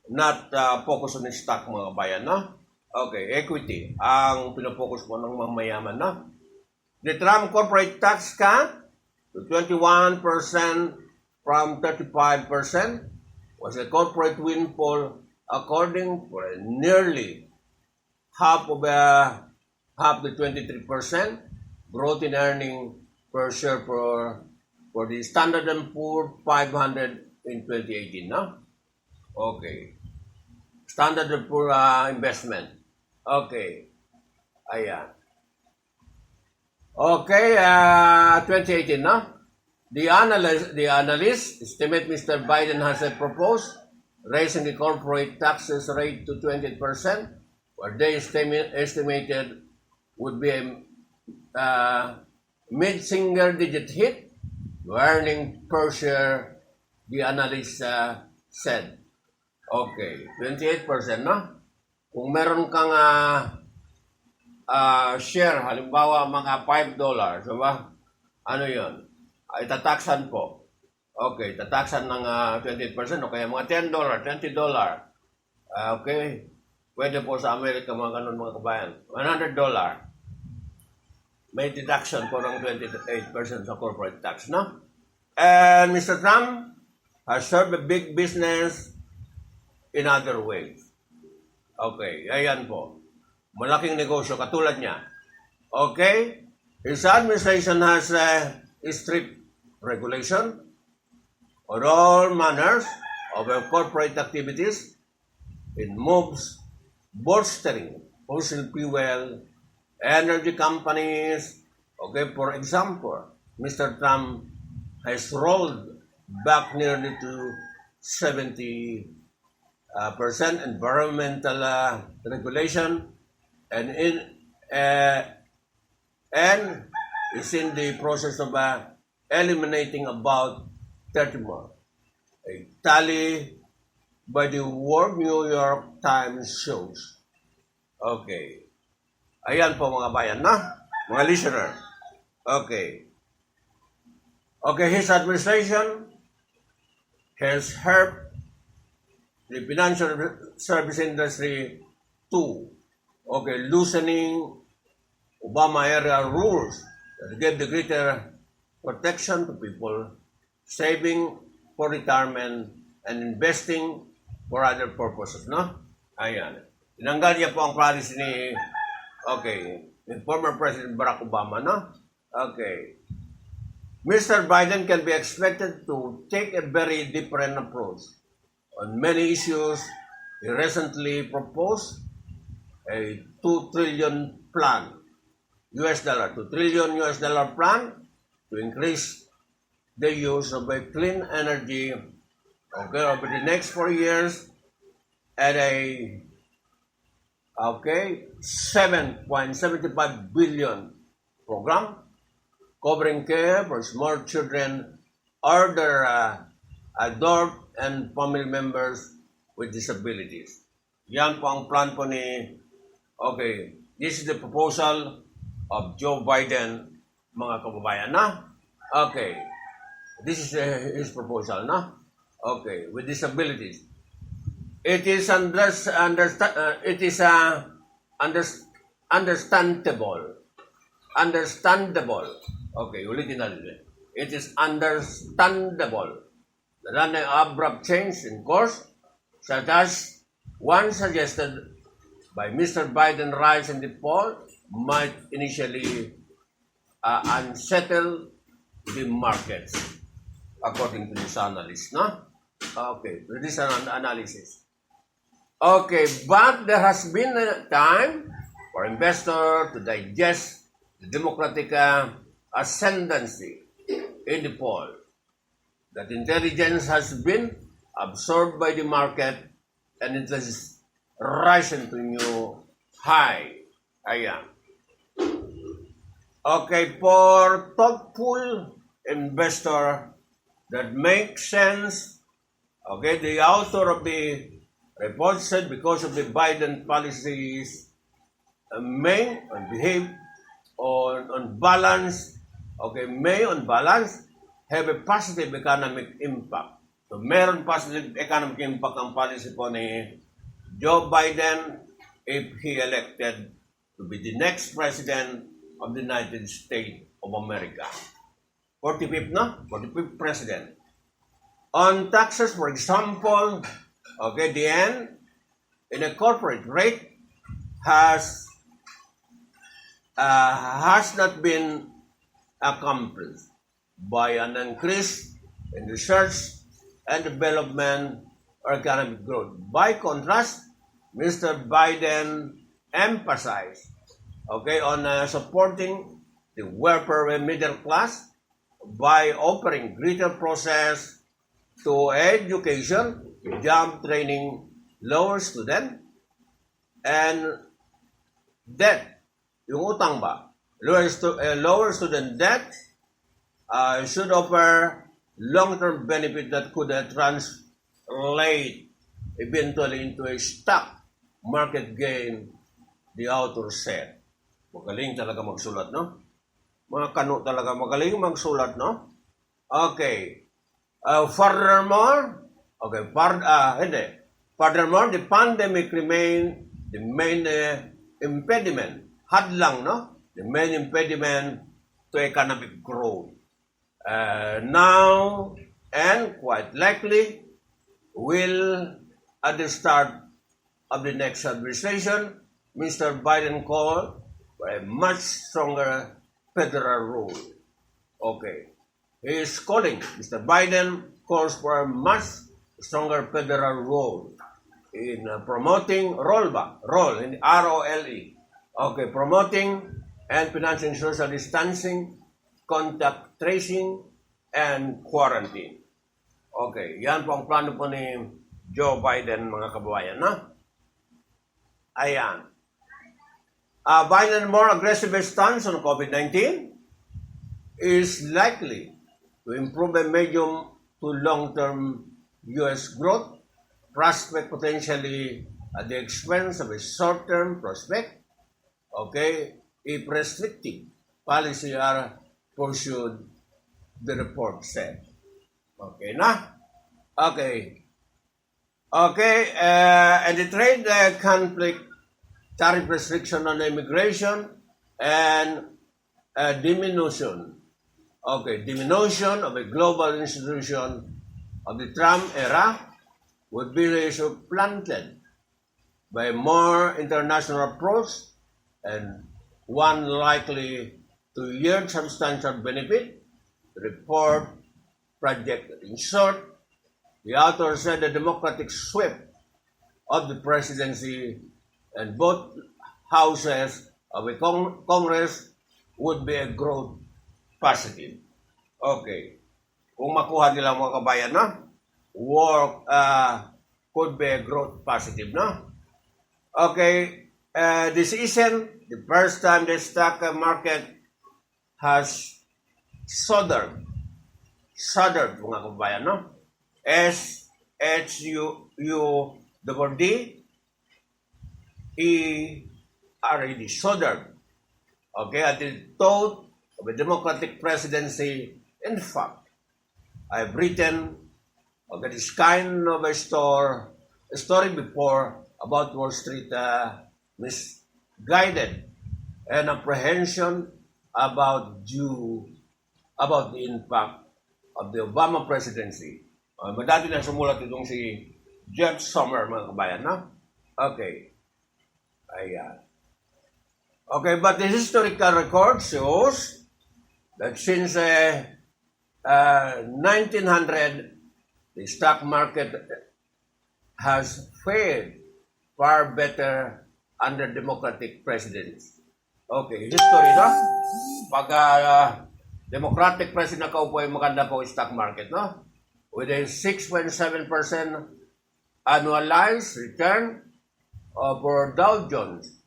not focus on stock mga bayan, no? Okay, equity, ang pinapokus po ng mga mayaman, no? The Trump corporate tax cut to 21% from 35% was a corporate windfall according for nearly half the 23% growth in earning per share for the Standard & Poor's 500 in 2018, no? Okay. Standard & Poor's investment. Okay. Ayan. Okay, 2018, no? The analysts estimate Mr. Biden has proposed raising the corporate taxes rate to 20%, where they estimated would be a mid-single-digit hit to earning per share, the analysts said. Okay, 28%, no? Kung meron kang share, halimbawa mga $5, diba? Ano yun? Itataksan po. Okay, tataksan ng 28% o kaya mga $10, $20. Okay, pwede po sa Amerika mga ganun mga kabayan. $100. May deduction po ng 28% sa corporate tax, no? And Mr. Trump has served a big business in other ways. Okay, ayan po. Malaking negosyo katulad niya. Okay? His administration has strict regulation on all manners of corporate activities. It moves bolstering fossil fuel energy companies. Okay, for example, Mr. Trump has rolled back nearly to 70% environmental regulation, and is in the process of eliminating about 30 more. A tally by the World New York Times shows. Okay. Ayan po mga bayan na, mga listener. Okay. Okay, his administration has helped the financial service industry to, loosening Obama era rules that give the greater protection to people saving for retirement and investing for other purposes, no? Ayan. Tinanggal niya po ang policy ni former President Barack Obama, no? Okay. Mr. Biden can be expected to take a very different approach on many issues. He recently proposed a $2 trillion plan, $2 trillion plan to increase the use of a clean energy over the next 4 years at a $7.75 billion program covering care for small children or their adult and family members with disabilities. Yan po ang plan po ni, this is the proposal of Joe Biden, mga kababayan, na? Okay, this is his proposal, na? Okay, with disabilities. It is understandable. Okay, ulitin natin. It is understandable that an abrupt change in course, such as one suggested by Mr. Biden rise in the poll, might initially unsettle the markets, according to this analyst, no? Okay, this is an analysis. Okay, but there has been a time for investors to digest the Democratic ascendancy in the poll. That intelligence has been absorbed by the market and it has risen to new high. Ayan. Okay, for thoughtful investor, that makes sense. Okay, the author of the report said because of the Biden policies may behave on balance, may on balance have a positive economic impact. So meron positive economic impact ang policy po ni Joe Biden if he elected to be the next president of the United States of America. 45th, no? 45th president. On taxes, for example, the end in a corporate rate has not been accomplished by an increase in research and development or economic growth. By contrast, Mr. Biden emphasized on supporting the welfare middle class by offering greater process to education, job training, lower student, and debt. Yung utang ba? Lower student debt should offer long-term benefit that could translate eventually into a stock market gain, the author said. Magaling talaga magsulat, no? Mga kano talaga magaling magsulat, no? Okay. Furthermore, the pandemic remained the main impediment. Hadlang, no? The main impediment to economic growth. Now, and quite likely, will at the start of the next administration, Mr. Biden called for a much stronger federal rule. Okay. He is calling, Mr. Biden calls for a much stronger federal role in promoting in ROLE. Okay, promoting and financing social distancing contact tracing and quarantine. Okay, yan po ang plano po ni Joe Biden, mga kababayan, no? Ayan. Biden's more aggressive stance on COVID-19 is likely to improve a medium to long-term U.S. growth prospect, potentially at the expense of a short-term prospect. Okay, if restrictive policy are pursued, the report said. Okay na? Okay. Okay, and the trade conflict, tariff restriction on immigration, and diminution of a global institution of the Trump era would be supplanted by a more international approach and one likely to yield substantial benefit. The report projected. In short, the author said the Democratic sweep of the presidency and both houses of the Congress would be a growth positive. Okay. Kung makuha nila mga kabayan, no? Work could be a growth positive, no? Okay. This isn't the first time the stock market has soared, mga kabayan, no? S-H-U-D-D-E-R-E-D, soared. Okay, at the thought of a Democratic presidency. In fact, I've written this kind of a story before about Wall Street misguided and apprehension about the impact of the Obama presidency. Madati na sumulat itong si Jeff Sommer, mga kabayan, no? Okay. Ayan. Okay, but the historical record shows that since 1900, the stock market has fared far better under Democratic presidents. Okay, history, no? Pag Democratic president nakaupo ay maganda po yung stock market, no? With a 6.7% annualized return for Dow Jones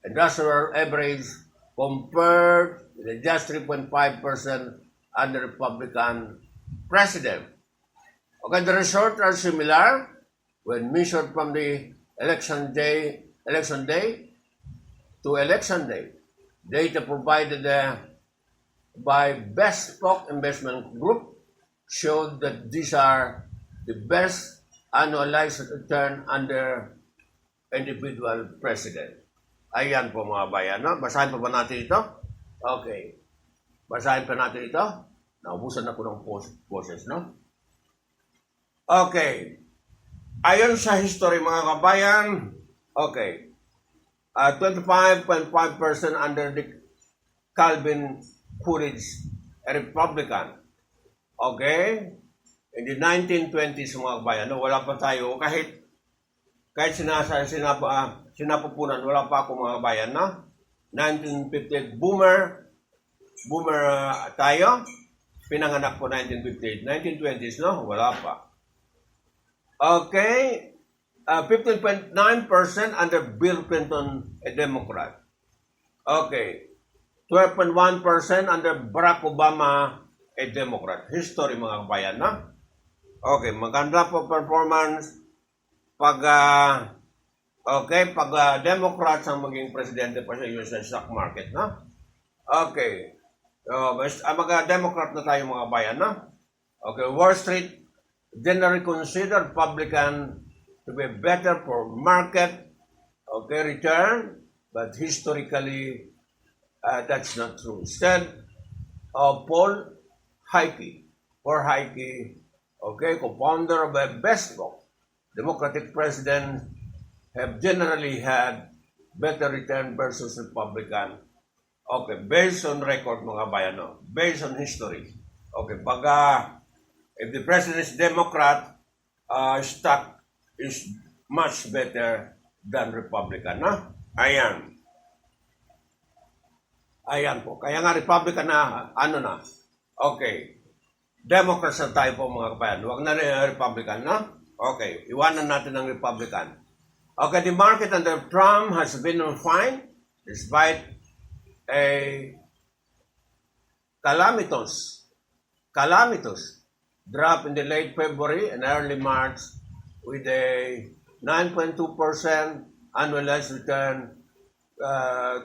Industrial average compared with a just 3.5% under Republican president. Okay, the results are similar when measured from the election day to election day. Data provided by Bespoke Investment Group showed that these are the best annualized return under individual president. Ayan po mga bayan, no? Basahin pa ba natin ito? Okay. Basahin pa natin ito. Naubusan ako ng poses, no? Okay. Ayon sa history mga kabayan, okay. 25.5% under the Calvin Coolidge, a Republican. Okay? In the 1920s mga kabayan, no, wala pa tayo, kahit sinapupunan, wala pa ako mga kabayan, no? 1958, boomer tayo, pinanganak po 1958, 1920s, no? Wala pa. Okay, 15.9% under Bill Clinton, a Democrat. Okay, 12.1% under Barack Obama, a Democrat. History mga kabayan, no? Okay, maganda po performance pag Democrats ang maging presidente pa sa US stock market, no? Okay. Democrat na tayo mga kabayan, no? Okay, Wall Street generally considered Republican to be better for market return, but historically that's not true. Instead, Paul Heike, co-founder of a Bespoke, Democratic president have generally had better return versus Republican. Okay, based on record mga bayan, no? Based on history. Okay, if the president is Democrat, stock is much better than Republican, no? Ayan. Ayan po. Kaya nga Republican na, ano na. Okay. Democrats na tayo po mga kabayan. Huwag na Republican, na? Okay. Iwanan natin ang Republican. Okay, the market under Trump has been on fine despite a calamitous drop in the late February and early March with a 9.2% annualized return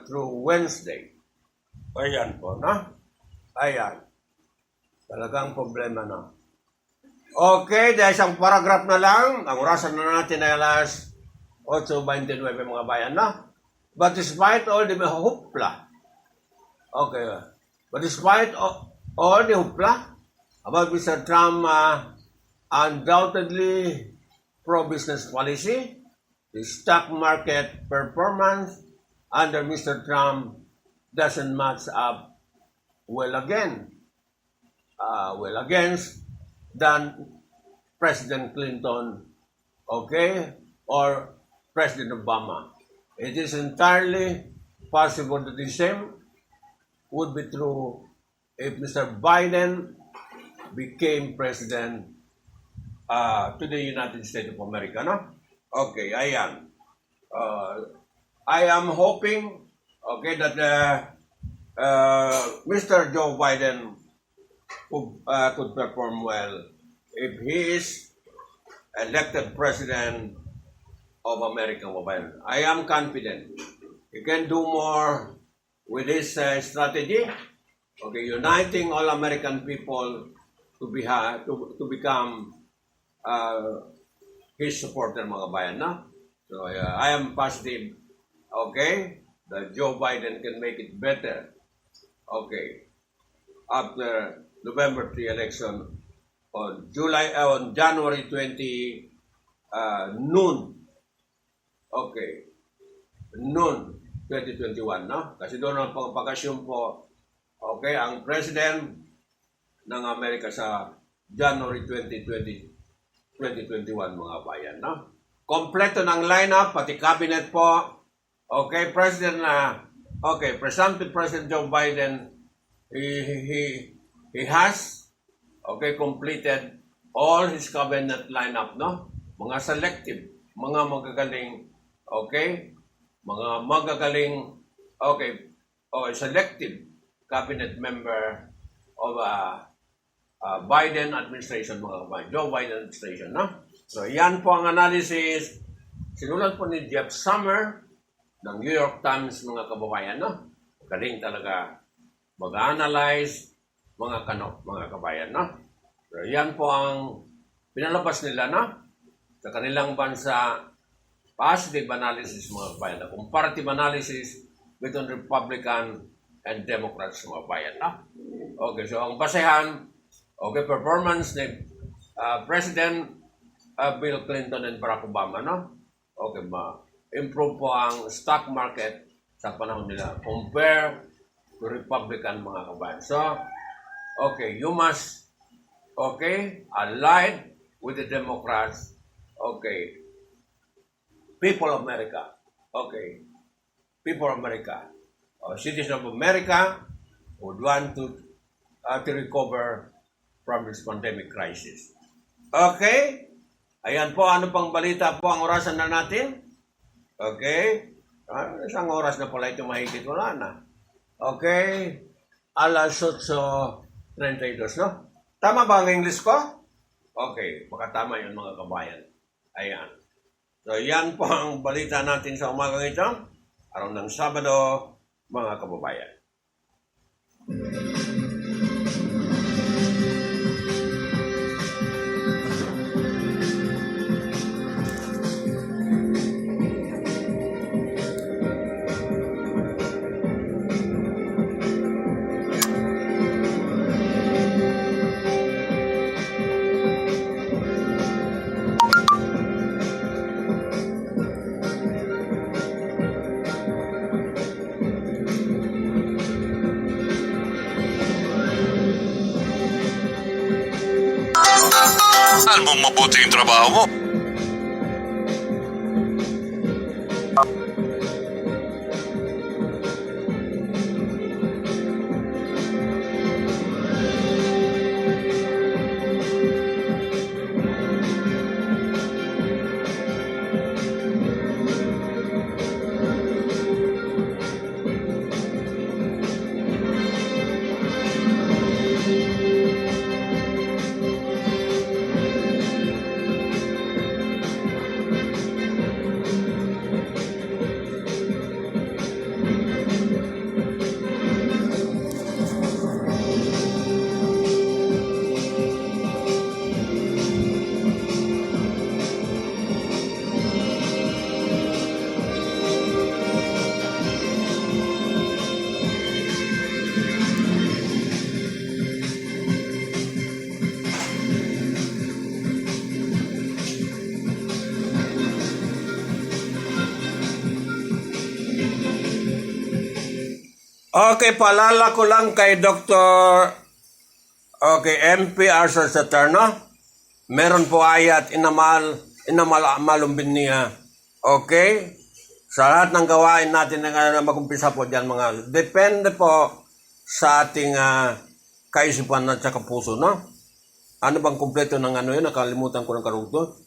through Wednesday. Ayan po, no? Ayan. Talagang problema, no? Okay, dahil isang paragraph na lang, ang orasan na natin ay alas 8:29 mga bayan, no? But despite all the hoopla, okay, but despite all the hoopla about Mr. Trump undoubtedly pro-business policy, the stock market performance under Mr. Trump doesn't match up well against than President Clinton, okay, or President Obama. It is entirely possible that the same would be true if Mr. Biden became president to the United States of America, no? Okay, ayan. I am hoping, okay, that Mr. Joe Biden could perform well if he is elected president of America. I am confident he can do more with this strategy, okay, uniting all American people to become his supporter, mga bayan, no? So I am positive, okay, that Joe Biden can make it better, okay, after November 3 election on January 20 noon. Okay. Noon 2021, no? Kasi doon ang pag-assume po, okay, ang president ng Amerika sa January 2021, mga bayan, no? Kompleto ng lineup, pati cabinet po. Okay, Presumptive President Joe Biden, he has, okay, completed all his cabinet lineup, no? Mga selective, mga magagaling, okay, selective cabinet member of Biden administration, mga Joe Biden administration, no? So, yan po ang analysis. Sinulat po ni Jeff Summer ng New York Times, mga kababayan, no? Galing talaga mag-analyze, mga kabayan, no? So, yan po ang pinalabas nila, no? Sa kanilang bansa, positive analysis, mga kabayan, comparative analysis between Republican and Democrats, mga kabayan, no? Okay, so ang basehan, okay, performance ni President Bill Clinton and Barack Obama, no? Okay, improve po ang stock market sa panahon nila compare to Republican, mga kabayan. So, okay, you must, okay, align with the Democrats, okay, people of America, okay, people of America, citizens of America would want to recover from this pandemic crisis. Okay? Ayan po, ano pang balita po ang orasan na natin? Okay? Isang oras na pala ito mahigit, wala na. Okay? Alas 8:32, no? Tama ba ang English ko? Okay, baka tama yun, mga kabayan. Ayan. So, yan po ang balita natin sa umagang ito. Araw ng Sabado, mga kababayan. Saan mo mabuti yung trabaho mo? Okay, paalala ko lang kay Dr. MP Arthur Saterno. Meron po ayat inamalumbin niya. Okay? Sa lahat ng gawain natin na mag-umpisa po dyan mga, depende po sa ating kaisipan at saka puso, no? Ano bang kumpleto ng ano yun? Nakalimutan ko ng karugto.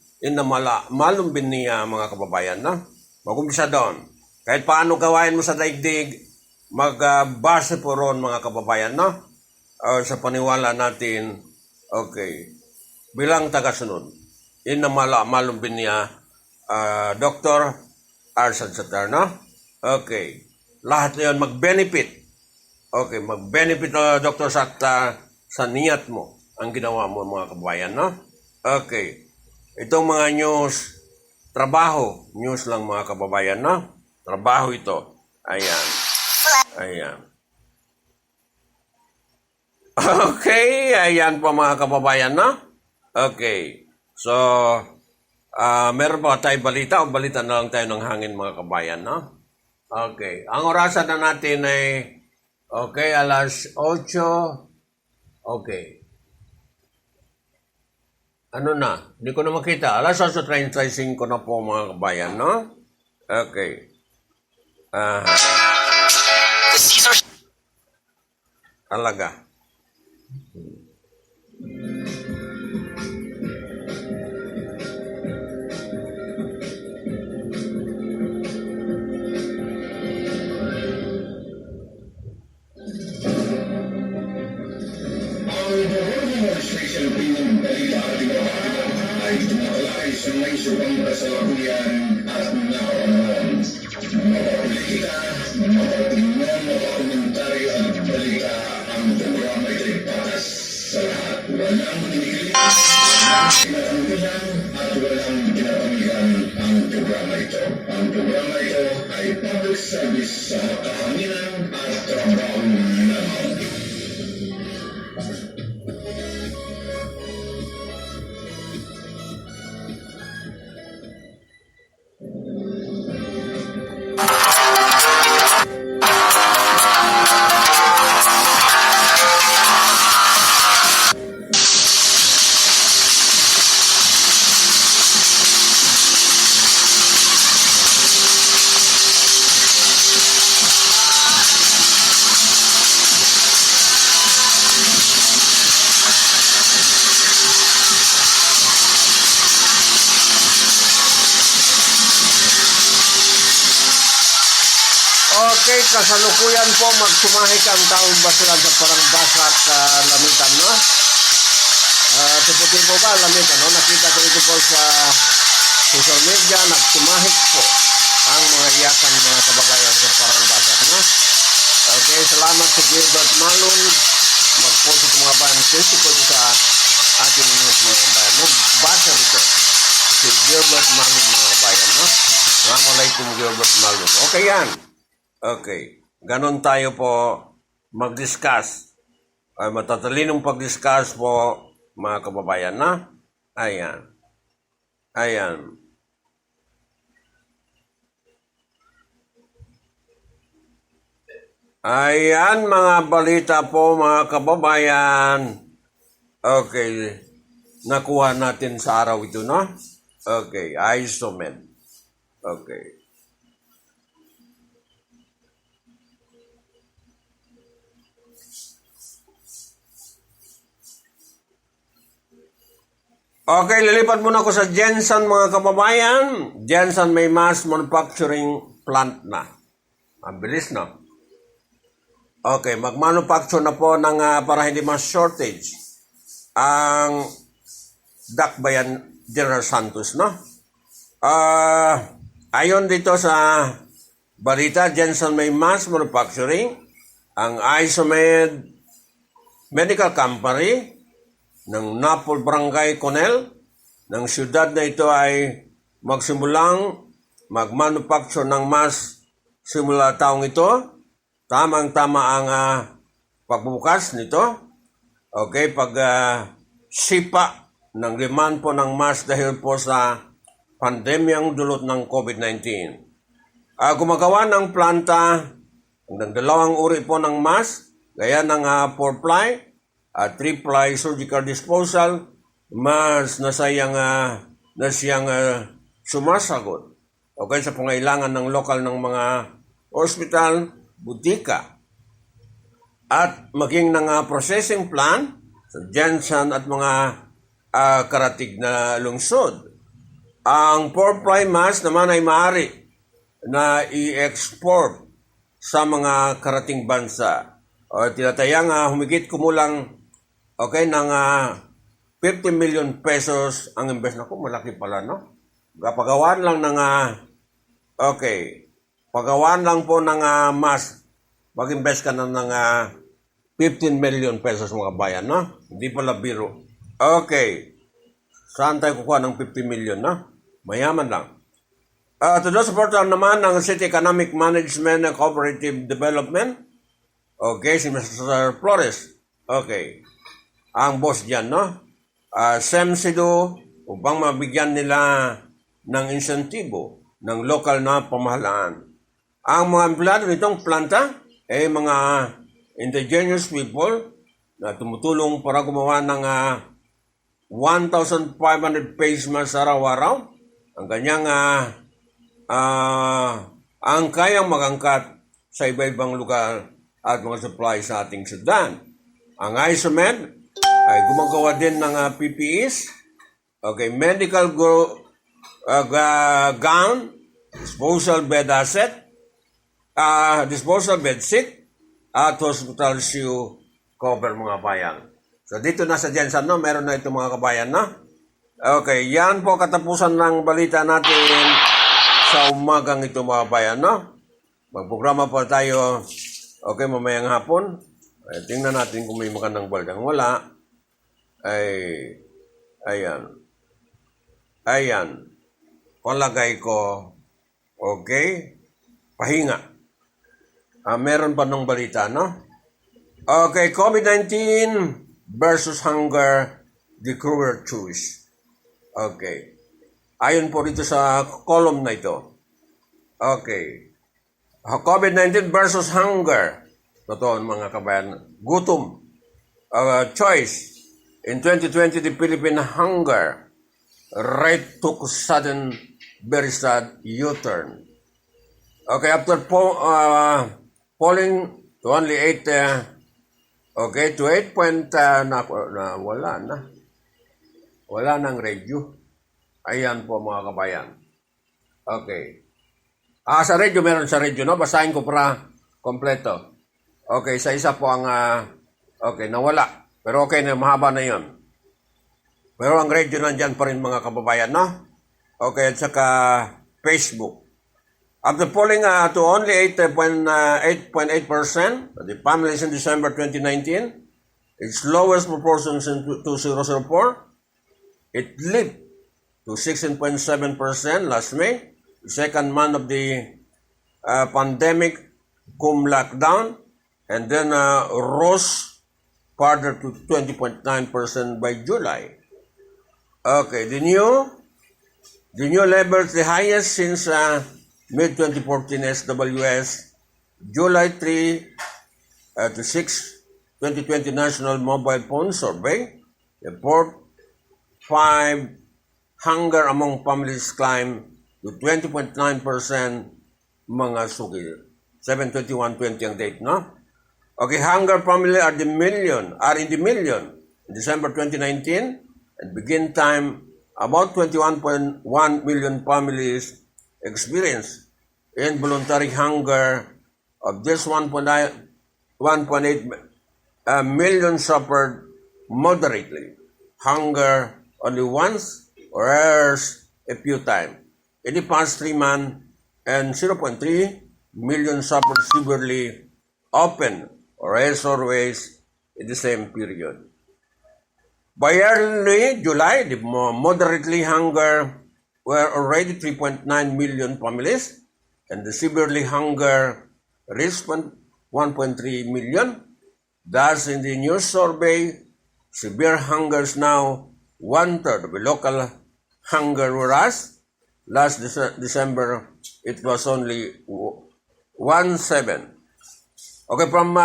Malumbin niya mga kababayan, no? Mag-umpisa doon. Kahit paano gawain mo sa daigdig, magbase po ron mga kababayan, no? Sa paniwala natin, okay, bilang tagasunod, malumbin niya Dr. Arthur Saterno. Okay. Lahat na yun mag-benefit. Okay, mag-benefit Dr. Sakta sa niyat mo, ang ginawa mo mga kababayan, no? Okay. Itong mga news, trabaho, news lang mga kababayan, no? Trabaho ito. Ayan. Ayan. Okay, ayan po mga kababayan, no? Okay. So, meron ba tayo balita o balita na lang tayo ng hangin mga kabayan, no? Okay. Ang orasan na natin ay, okay, alas 8. Okay. Ano na? Hindi ko na makita. Alas 8:35 na po mga kabayan, no? Okay. Talaga. Administration Opinion Balita at Ibabahan ay tumatalakay sa may subang kasalukuyan at nakaranawan. Mapapolitika, mapaopinyon, mapakomentaryo at balita ang programa ito'y patas sa lahat. Walang pinigil, pinatanggihan at walang pinapamigan ang programa ito. Ang programa ito ay public service sa kahanginan at trabaho lamang. Okay, kasalukuyan po magsumahik ang taong basilan sa parang basa at lamitan, no? Tipo-tipo ba lamitan, no? Nakita ko ito po sa social media, nagsumahik po ang mga iyakan mga kababayan sa parang basa, no? Okay, salamat sa Gilbert Malon. Mag-post ito mga bayan. Kasi po ito sa ating news mga kabayan, no? Basa ito si Gilbert Malon mga kabayan, no? Assalamualaikum Gilbert Malon. Okay yan. Okay. Ganon tayo po mag-discuss. Ay matatalinong pag-discuss po mga kababayan, na? Ayan. Ayan. Ayan mga balita po mga kababayan. Okay. Nakuha natin sa araw ito, no? Okay. Isomed. Okay. Okay, lilipat muna ako sa Jensen mga kababayan. Jensen may mass manufacturing plant na. Ang bilis, no? Okay, mag-manufacture na po ng para hindi mas shortage ang Dakbayan General Santos, no? Ayon dito sa balita, Jensen may mass manufacturing, ang Isomed Medical Company ng Napol Barangay Conel ng siyudad na ito ay magsimulang mag-manufacture ng mask simula taong ito. Tamang-tama ang pagbukas nito. Okay, sipa ng demand po ng mask dahil po sa pandemyang dulot ng COVID-19. Gumagawa ng planta Ang dalawang uri po ng mask, gaya ng 4-ply at 3-ply surgical disposal, mas na siyang sumasagot sa pangailangan ng lokal ng mga ospital, butika, at maging ng processing plant sa Jensen at mga karatig na lungsod. Ang 4-ply mask naman ay maaari na i-export sa mga karating bansa. Tinatayang humigit kumulang ng 50 million pesos ang investment. Naku, malaki pala, no? Pagawaan lang ng pagawaan lang po ng mask. Mag-invest ka na ng 15 million pesos mga bayan, no? Hindi pala biro. Okay. Saan tayo kukuha ng 50 million, no? Mayaman lang. To the supporter naman ng City Economic Management and Cooperative Development. Okay, si Mr. Flores. Okay. Ang boss dyan, no? SEMSIDO upang mabigyan nila ng insentibo ng lokal na pamahalaan. Ang mga empleyado nitong planta ay mga indigenous people na tumutulong para gumawa ng 1,500 face masks araw-araw. Ang kanyang ang kayang magangkat sa iba-ibang lugar at mga supply sa ating Sudan. Ang ISOMED ay gumagawa din ng PPEs, medical gown, disposal bed sheet, at hospital shoe cover mga bayan. So dito na sa Jensen, no? Meron na ito mga kabayan, no? Okay, yan po katapusan ng balita natin sa umagang ito mga bayan, no? Magprograma pa tayo, mamayang hapon. Tingnan natin kung may magandang balita. Kung wala, ayan. Palagay ko, pahinga. Meron pa nung balita, no? Okay, COVID-19 versus hunger, the cruel choice. Okay. Ayon po dito sa column na ito. Okay. COVID-19 versus hunger. Totoo mga kabayan. Gutom. Choice. In 2020, the Philippine hunger rate took sudden, very sad U-turn. Okay, after falling to only 8, to 8 point, wala na. Wala nang radio. Ayan po mga kabayan. Okay. Sa radio, meron sa radio, no? Basahin ko para kompleto. Okay, sa isa po ang, nawala. Pero na, mahaba na yon. Pero ang radio nandyan pa rin mga kababayan, no? Okay, at saka Facebook. After falling to only 8.8%, the families in December 2019, its lowest proportion since 2004, it leaped to 16.7% last May, the second month of the pandemic cum lockdown, and then rose further to 20.9% by July. Okay, the new level is the highest since mid-2014 SWS July 3 to 6, 2020 National Mobile Phone Survey. Report 5 hunger among families climbed to 20.9% mga suki. 7/21/20 ang date, no? Okay, hunger family are in the million in December 2019 and begin time about 21.1 million families experience involuntary hunger. Of this 1.8 million suffered moderately hunger only once or else a few times in the past 3 months, and 0.3 million suffered severely often or else always in the same period. By early July, the moderately hunger were already 3.9 million families, and the severely hunger reached 1.3 million. Thus, in the new survey, severe hunger is now 1/3 of the local hunger, whereas last December it was only 1/7. Okay, from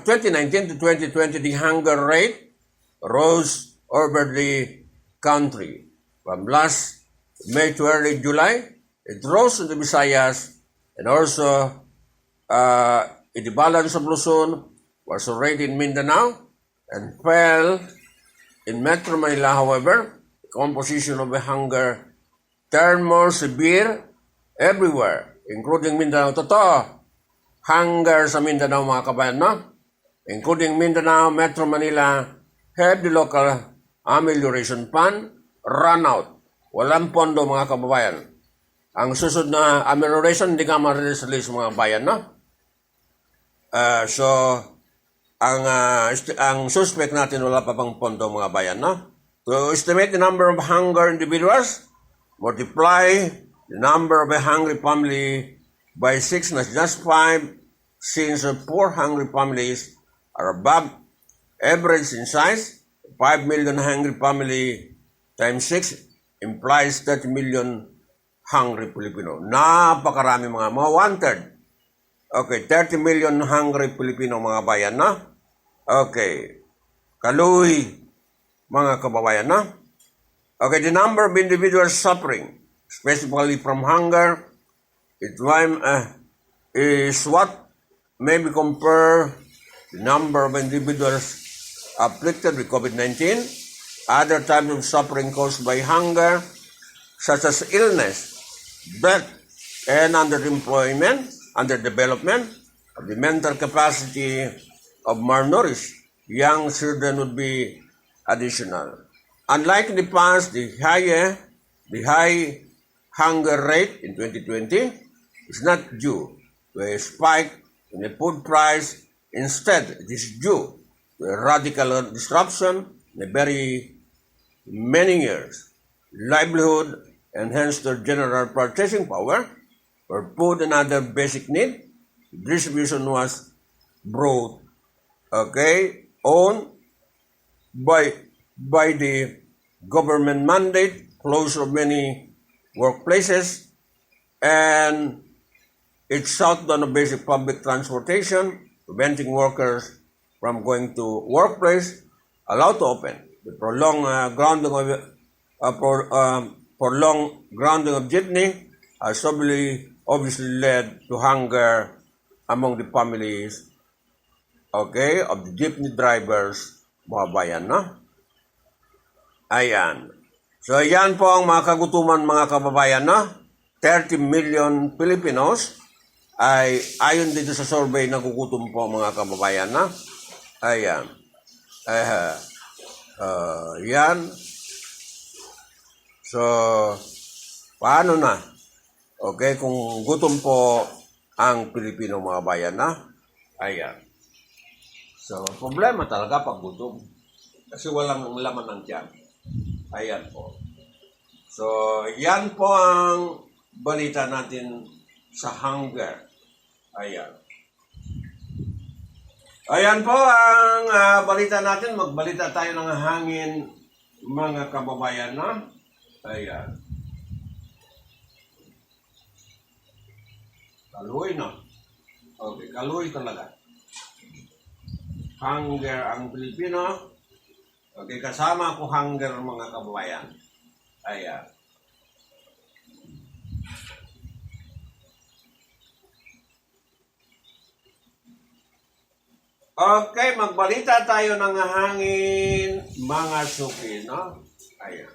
2019 to 2020, the hunger rate rose over the country. From last May to early July, it rose in the Visayas and also in the balance of Luzon, was already in Mindanao, and fell in Metro Manila. However, the composition of the hunger turned more severe everywhere, including Mindanao. Totoo, hunger sa Mindanao mga kabayan, no? Including Mindanao, Metro Manila, had the local amelioration fund run out. Walang pondo mga kababayan. Ang susunod na amelioration, hindi ka ma-release mga bayan, no? So, ang suspect natin wala pa pang pondo mga bayan, no? To estimate the number of hunger individuals, multiply the number of a hungry family by 6, not just 5, since 4 hungry families are above average in size. 5 million hungry family times 6 implies 30 million hungry Filipino. Napakarami mga one-third. Okay, 30 million hungry Filipino mga bayan, no? Okay. Kaluhi, mga kababayan, no? Okay, the number of individuals suffering, specifically from hunger, is what may be compared the number of individuals afflicted with COVID-19, other types of suffering caused by hunger, such as illness, death, and underdevelopment of the mental capacity of malnourished young children would be additional. Unlike in the past, the high hunger rate in 2020 is not due to a spike in the food price. Instead, it is due to a radical disruption in very many years, livelihood, and hence their general purchasing power for food and other basic needs. Distribution was brought, on by the government mandate, closure of many workplaces, and it shut down the basic public transportation, preventing workers from going to workplace, allowed to open. The prolonged grounding of jeepney has obviously led to hunger among the families, of the jeepney drivers, mga bayan, no? Ayan. So, yan po ang mga kagutuman, mga kababayan, no? 30 million Filipinos ay ayon dito sa survey nagugutom po mga kababayan, no? Ayan. Yan. So, paano na? Okay, kung gutom po ang Pilipino mga bayan, na? Ayan. So, problema talaga pag gutom. Kasi walang laman ng tiyan. Ayan po. So, yan po ang balita natin sa hunger. Ayan. Ayan po ang balita natin. Magbalita tayo ng hangin, mga kababayan, na? Ayan. Kaluoy, no? Okay, kaluoy talaga. Hunger ang Pilipino. Okay, kasama ko hunger, mga kababayan. Ayan. Okay, magbalita tayo ng hangin, mga suki, no? Ayan.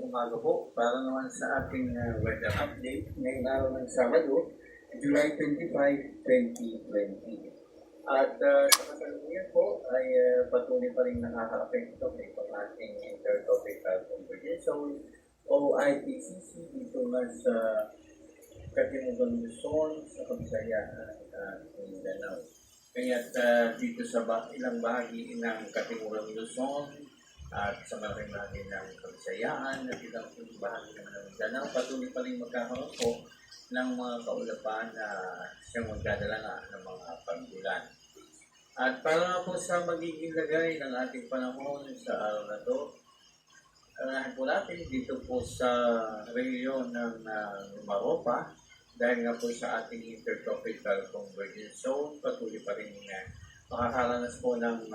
umaga po para naman sa ating weather update ngayong araw ng Sabado, July 25, 2020. At sa kasalukuyan po ay patuloy pa rin nakaka-apekto itong ating intertropical convergence zone o IPCC dito man sa Katimugan Luzon, sa Kabisayaan at Mindanao. Kaya dito sa ilang bahagi ng Katimugan Luzon at sa maraming bahagi ng Kabisayaan at ilang bahagi naman ng Mindanao, patuloy pa rin magkakaroon po ng mga kaulapan na siyang magdadala nga ng mga pag-ulan. At para po sa magiging lagay ng ating panahon sa araw na ito, anahin po natin dito po sa rehiyon ng Maropa, dahil nga po sa ating intertropical convergence zone, patuloy pa rin makakaranas po ng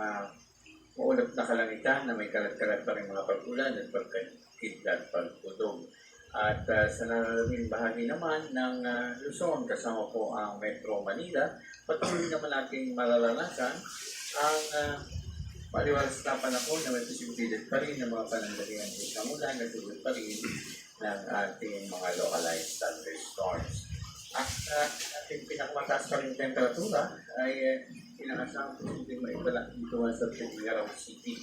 maulap na kalangitan na may kalat-kalat pa rin mga pag-ulan at pagkakidlat pagpudog. At sa nararaming bahagi naman ng Luzon, kasama po ang Metro Manila, patuloy naman natin mararanasan ang maliwalas na panahon na may posibilidad pa rin ng mga panandalian ng ulan at tulad pa rin ng ating mga localized thunderstorms. At ating pinakamataas pa rin temperatura ay pinakasama po hindi maibala dito sa Tugigaraw City.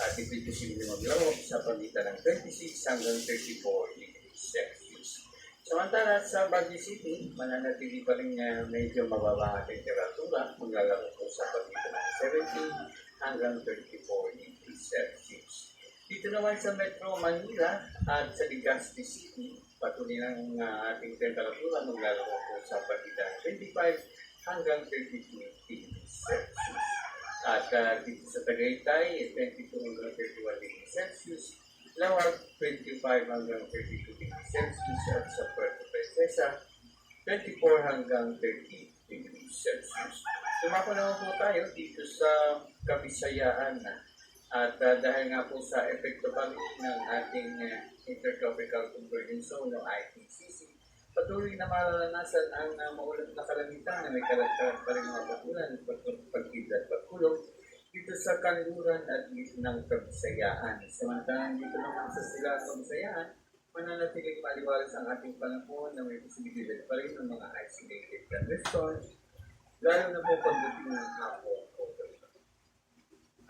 At ito'y posibleng maglaro sa pagitan ng 26 hanggang 34 degrees Celsius. Samantala sa Baguio City, mananatili pa rin medyo mababa ang temperatura, maglalaro po sa pagitan ng 17 hanggang 34 degrees Celsius. Dito naman sa Metro Manila at sa Legazpi City, patuloy ng ating temperatura, maglalaro po sa pagitan ng 25 hanggang 32 degrees Celsius. At dito sa Tagaytay, 22 hanggang 31 degrees Celsius, Lawag, 25 hanggang 32 degrees Celsius, at sa Puerto Princesa, 24 hanggang 30 degrees Celsius. Sumako naman po tayo dito sa Kabisayaan at dahil nga po sa epekto pa rin ng ating intertropical convergence zone o IPCC, patuloy na mararanasan ang maulap na kalangitan na may kalat-kalat pa rin mga pag-ulan, pagkidlat, pagkulog dito sa kanluran at ng Kabisayaan. Samantalang dito naman sa silang Kabisayaan, mananatiling maliwalas ang ating panahon na may posibilidad pa rin ng mga isolated thunderstorms, lalo na po pagdating ng hapon o gabi.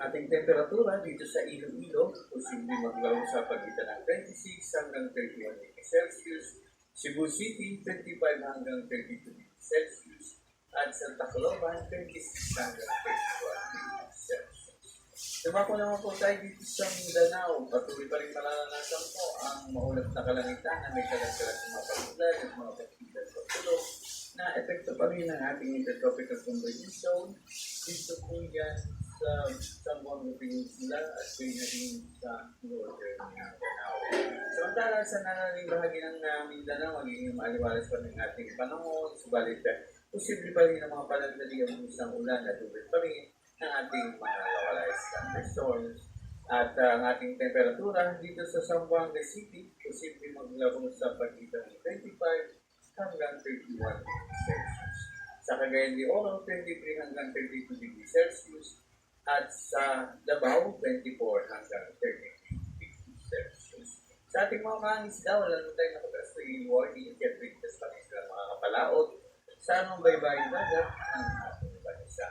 Ating temperatura dito sa Iloilo, posibleng maglaro sa pagitan ng 26 hanggang 31 degrees Celsius, Cebu City, 25 hanggang 32 degrees Celsius, at sa Tacloban, 26 hanggang 31 degrees Celsius. Dumako naman po tayo dito sa Mindanao. Patuloy pa rin mararanasan po ang maulap na kalangitan na may kalat-kalat ng mga pag-ulan at mga pag-ilan pagtulog na epekto pa rin ng ating intertropical convergence zone. Dito po yan sa Zamboanga Peninsula at kayo na rin sa northern Mindanao. Samantala sa nanaling bahagi ng Mindanao, magiging maaliwalas pa ng ating panahon, subalit posible pa rin ang mga panandali ang ng ulan at tubig pa rin ng ating mga localized thunderstorms. At ang ating temperatura dito sa Zamboanga City, posible maglaro sa pagitan ng 25 hanggang 31 degrees Celsius. Sa Cagayan de Oro, 23 hanggang 32 degrees Celsius. At sa Davao, 24 hanggang 33 degrees Celsius. Sa ating mga mangisda, wala naman tayo nakataas na warning at ligtas pa rin sila mga kapalaot sa anong baybayin dagat ng ating bansa.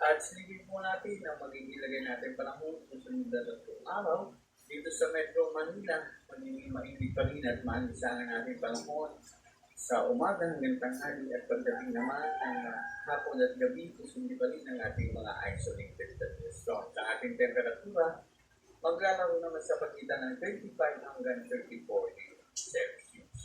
At silipin po natin na magiging ilagay natin panahon sa sunod na 3 araw dito sa Metro Manila, magiging mainit pa rin at maalisangan natin panahon sa umaga hanggang tanghali at pagdating naman ng hapon at gabi, susundi pa rin ang ating mga isolated thunderstorms. Ang ating temperatura, maglalaro naman sa pagitan ng 25 hanggang 34 degrees Celsius.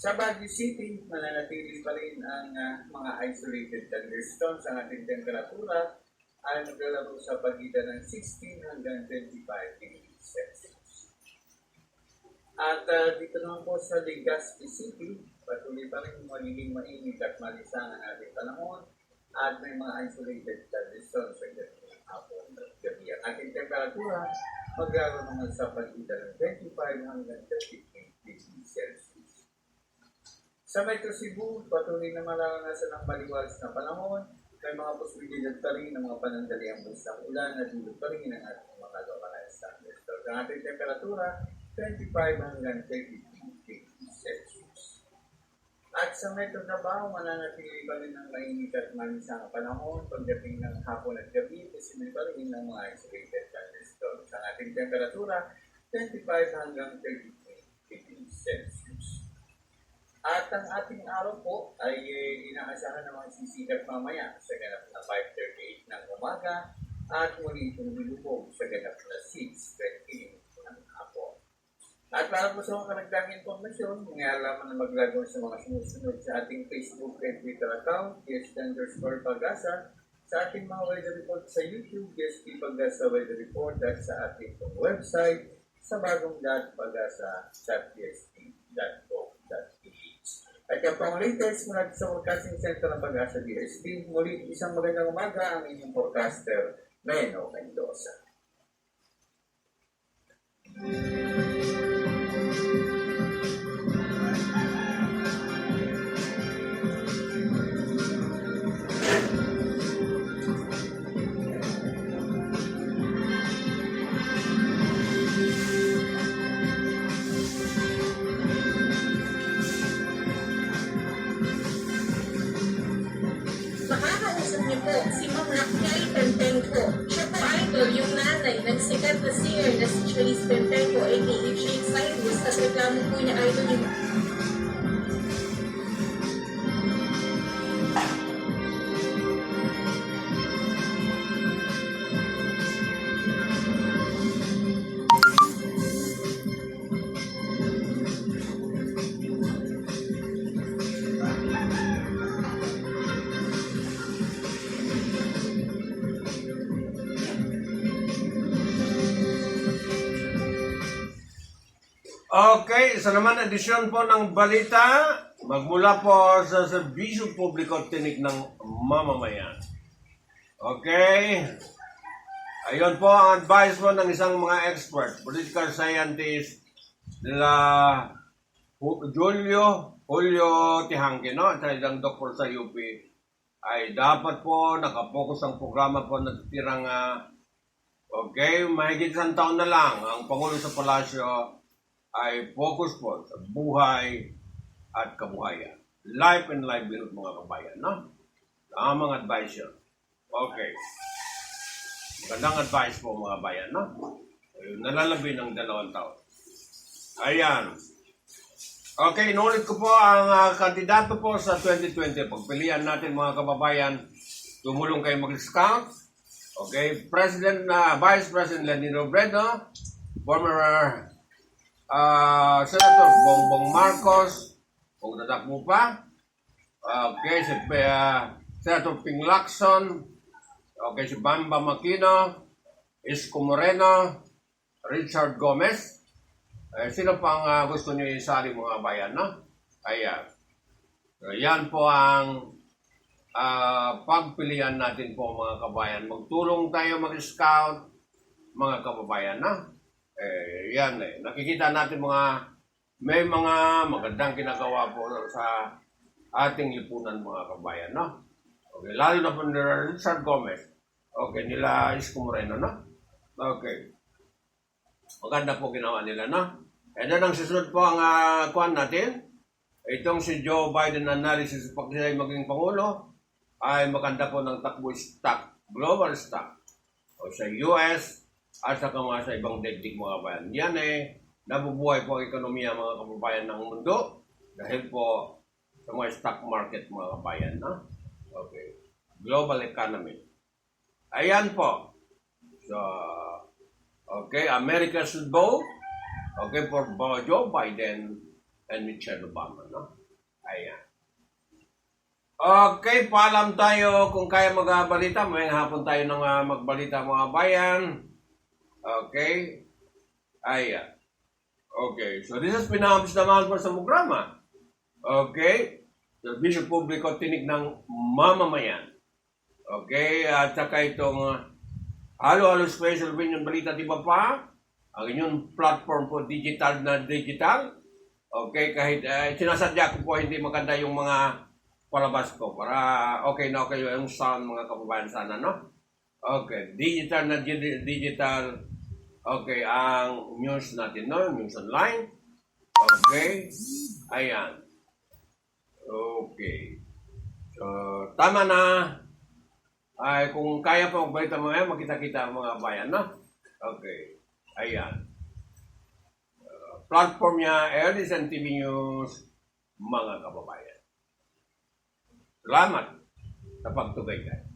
Sa Baguio City, mananatili pa rin ang mga isolated thunderstorms. Ang ating temperatura ay maglalaro sa pagitan ng 16 hanggang 25 degrees Celsius. At dito naman po sa Legazpi City, patuloy pa rin magiging mainit at malisangan ang ating panahon at may mga isolated thunderstorms sa dating hapon at gabi. Ang ating temperatura maglalaro naman sa pagitan ng 25 hanggang 38 degrees Celsius. Sa Metro Cebu, patuloy na mararanasan ng maliwalas na panahon. May mga posibilidad pa rin ng mga panandaliang ng ulan at dulot pa rin ang ating mga localized thunderstorms. Ang ating temperatura 25 hanggang 33 degrees Celsius. At sa Metro Davao, mananatili pa rin ang mainit at manisang panahon pagdating ng hapon at gabi, posible pa rin ng mga isolated thunderstorms. Ang ating temperatura, 25 hanggang 33 degrees Celsius. At ang ating araw po ay inaasahan na magsisikat mamaya sa ganap na 5:38 ng umaga at muli itong lulubog sa ganap na 6:20 ng hapon. At para po sa mga karagdagang informasyon, mangyalaman na maglagon sa mga sumusunod sa ating Facebook and Twitter account, @_Pagasa, sa ating mga weather report sa YouTube, @Pagasa Weather Report, at sa ating website sa bagongdat.pagasa.psp.gov.ph. At yung pang latest mula sa Forecasting Center ng Pag-asa DSP, muli isang magandang umaga ang inyong forecaster, Meno Mendoza. Makakausap niyo po si Ma'am Raquel Pentenco. Siya po idol, yung nanay ng sikat na singer na si Cherise Pentenco, aka Shake Cyrus, at reklamo po niya idol yung Okay, isa naman edisyon po ng balita magmula po sa Serbisyo Publiko Tinik ng Mamamayan. Okay, ayun po ang advice po ng isang mga expert, political scientist nila Julio Tihangke, no? At isang doktor sa UP, ay dapat po nakapokus ang programa po na tirang mahigit isang taon na lang ang Pangulo sa Palasyo ay focus po sa buhay at kabuhayan. Life and livelihood, mga kabayan, no? Tamang advice yun. Okay. Magandang advice po, mga bayan, no? Nalalabi ng 2 taon. Ayan. Okay, inulit ko po ang kandidato po sa 2020. Pagpilian natin, mga kababayan, tumulong kayo mag-scout. Okay, Vice President Lenny Robredo, former Senator Bongbong Marcos, kung nadakmo pa. Okay, si Senator Ping Lacson. Okay, si Bamba Makino, Isko Moreno, Richard Gomez. Sino pang gusto niyo isali, mga bayan, no? Ayan. So, yan po ang pagpilian natin po, mga kabayan. Magtulong tayo mag-scout, mga kababayan, no? Yan nakikita natin may mga magandang ginagawa po sa ating lipunan, mga kabayan, no? Okay, lalo na po nila Richard Gomez. Okay, nila Isko Moreno, no? Okay. Maganda po ginawa nila, no? And then ang susunod po ang kuhan natin. Itong si Joe Biden analysis pag siya ay maging Pangulo ay maganda po ng takbo stock, global stock. O sa US, at saka mga sa ibang daigdig, mga kabayan. Yan nabubuhay po ang ekonomiya, mga kababayan, ng mundo dahil po sa mga stock market, mga kabayan, no? Okay. Global economy. Ayan po. So, okay, America should vote, okay, for Joe Biden and Michelle Obama, no? Ayan. Okay, paalam tayo kung kaya magbalita. May hapon tayo ng magbalita, mga bayan. Okay. Ayan. Okay. So, this has been ABSDAMAHANSLIVE po sa programa. Okay. Serbisyo Publiko Tinik ng Mamamayan. Okay. At saka itong halo-halo special opinion balita, di ba pa? Ang inyong platform po, digital na digital. Okay. Kahit sinasadya ko po hindi maganda yung mga palabas ko. Para okay na okay yung sound, mga kababayan, sana, no? Okay. Digital na digital. Okay, ang news natin, no? News online. Okay. Ayan. Okay. So, tama na. Ay, kung kaya pa magbalita mo ngayon, makita-kita ang mga bayan, no? Okay. Ayan. Platform niya, LSN TV News, mga kababayan. Salamat sa pagtugay kayo.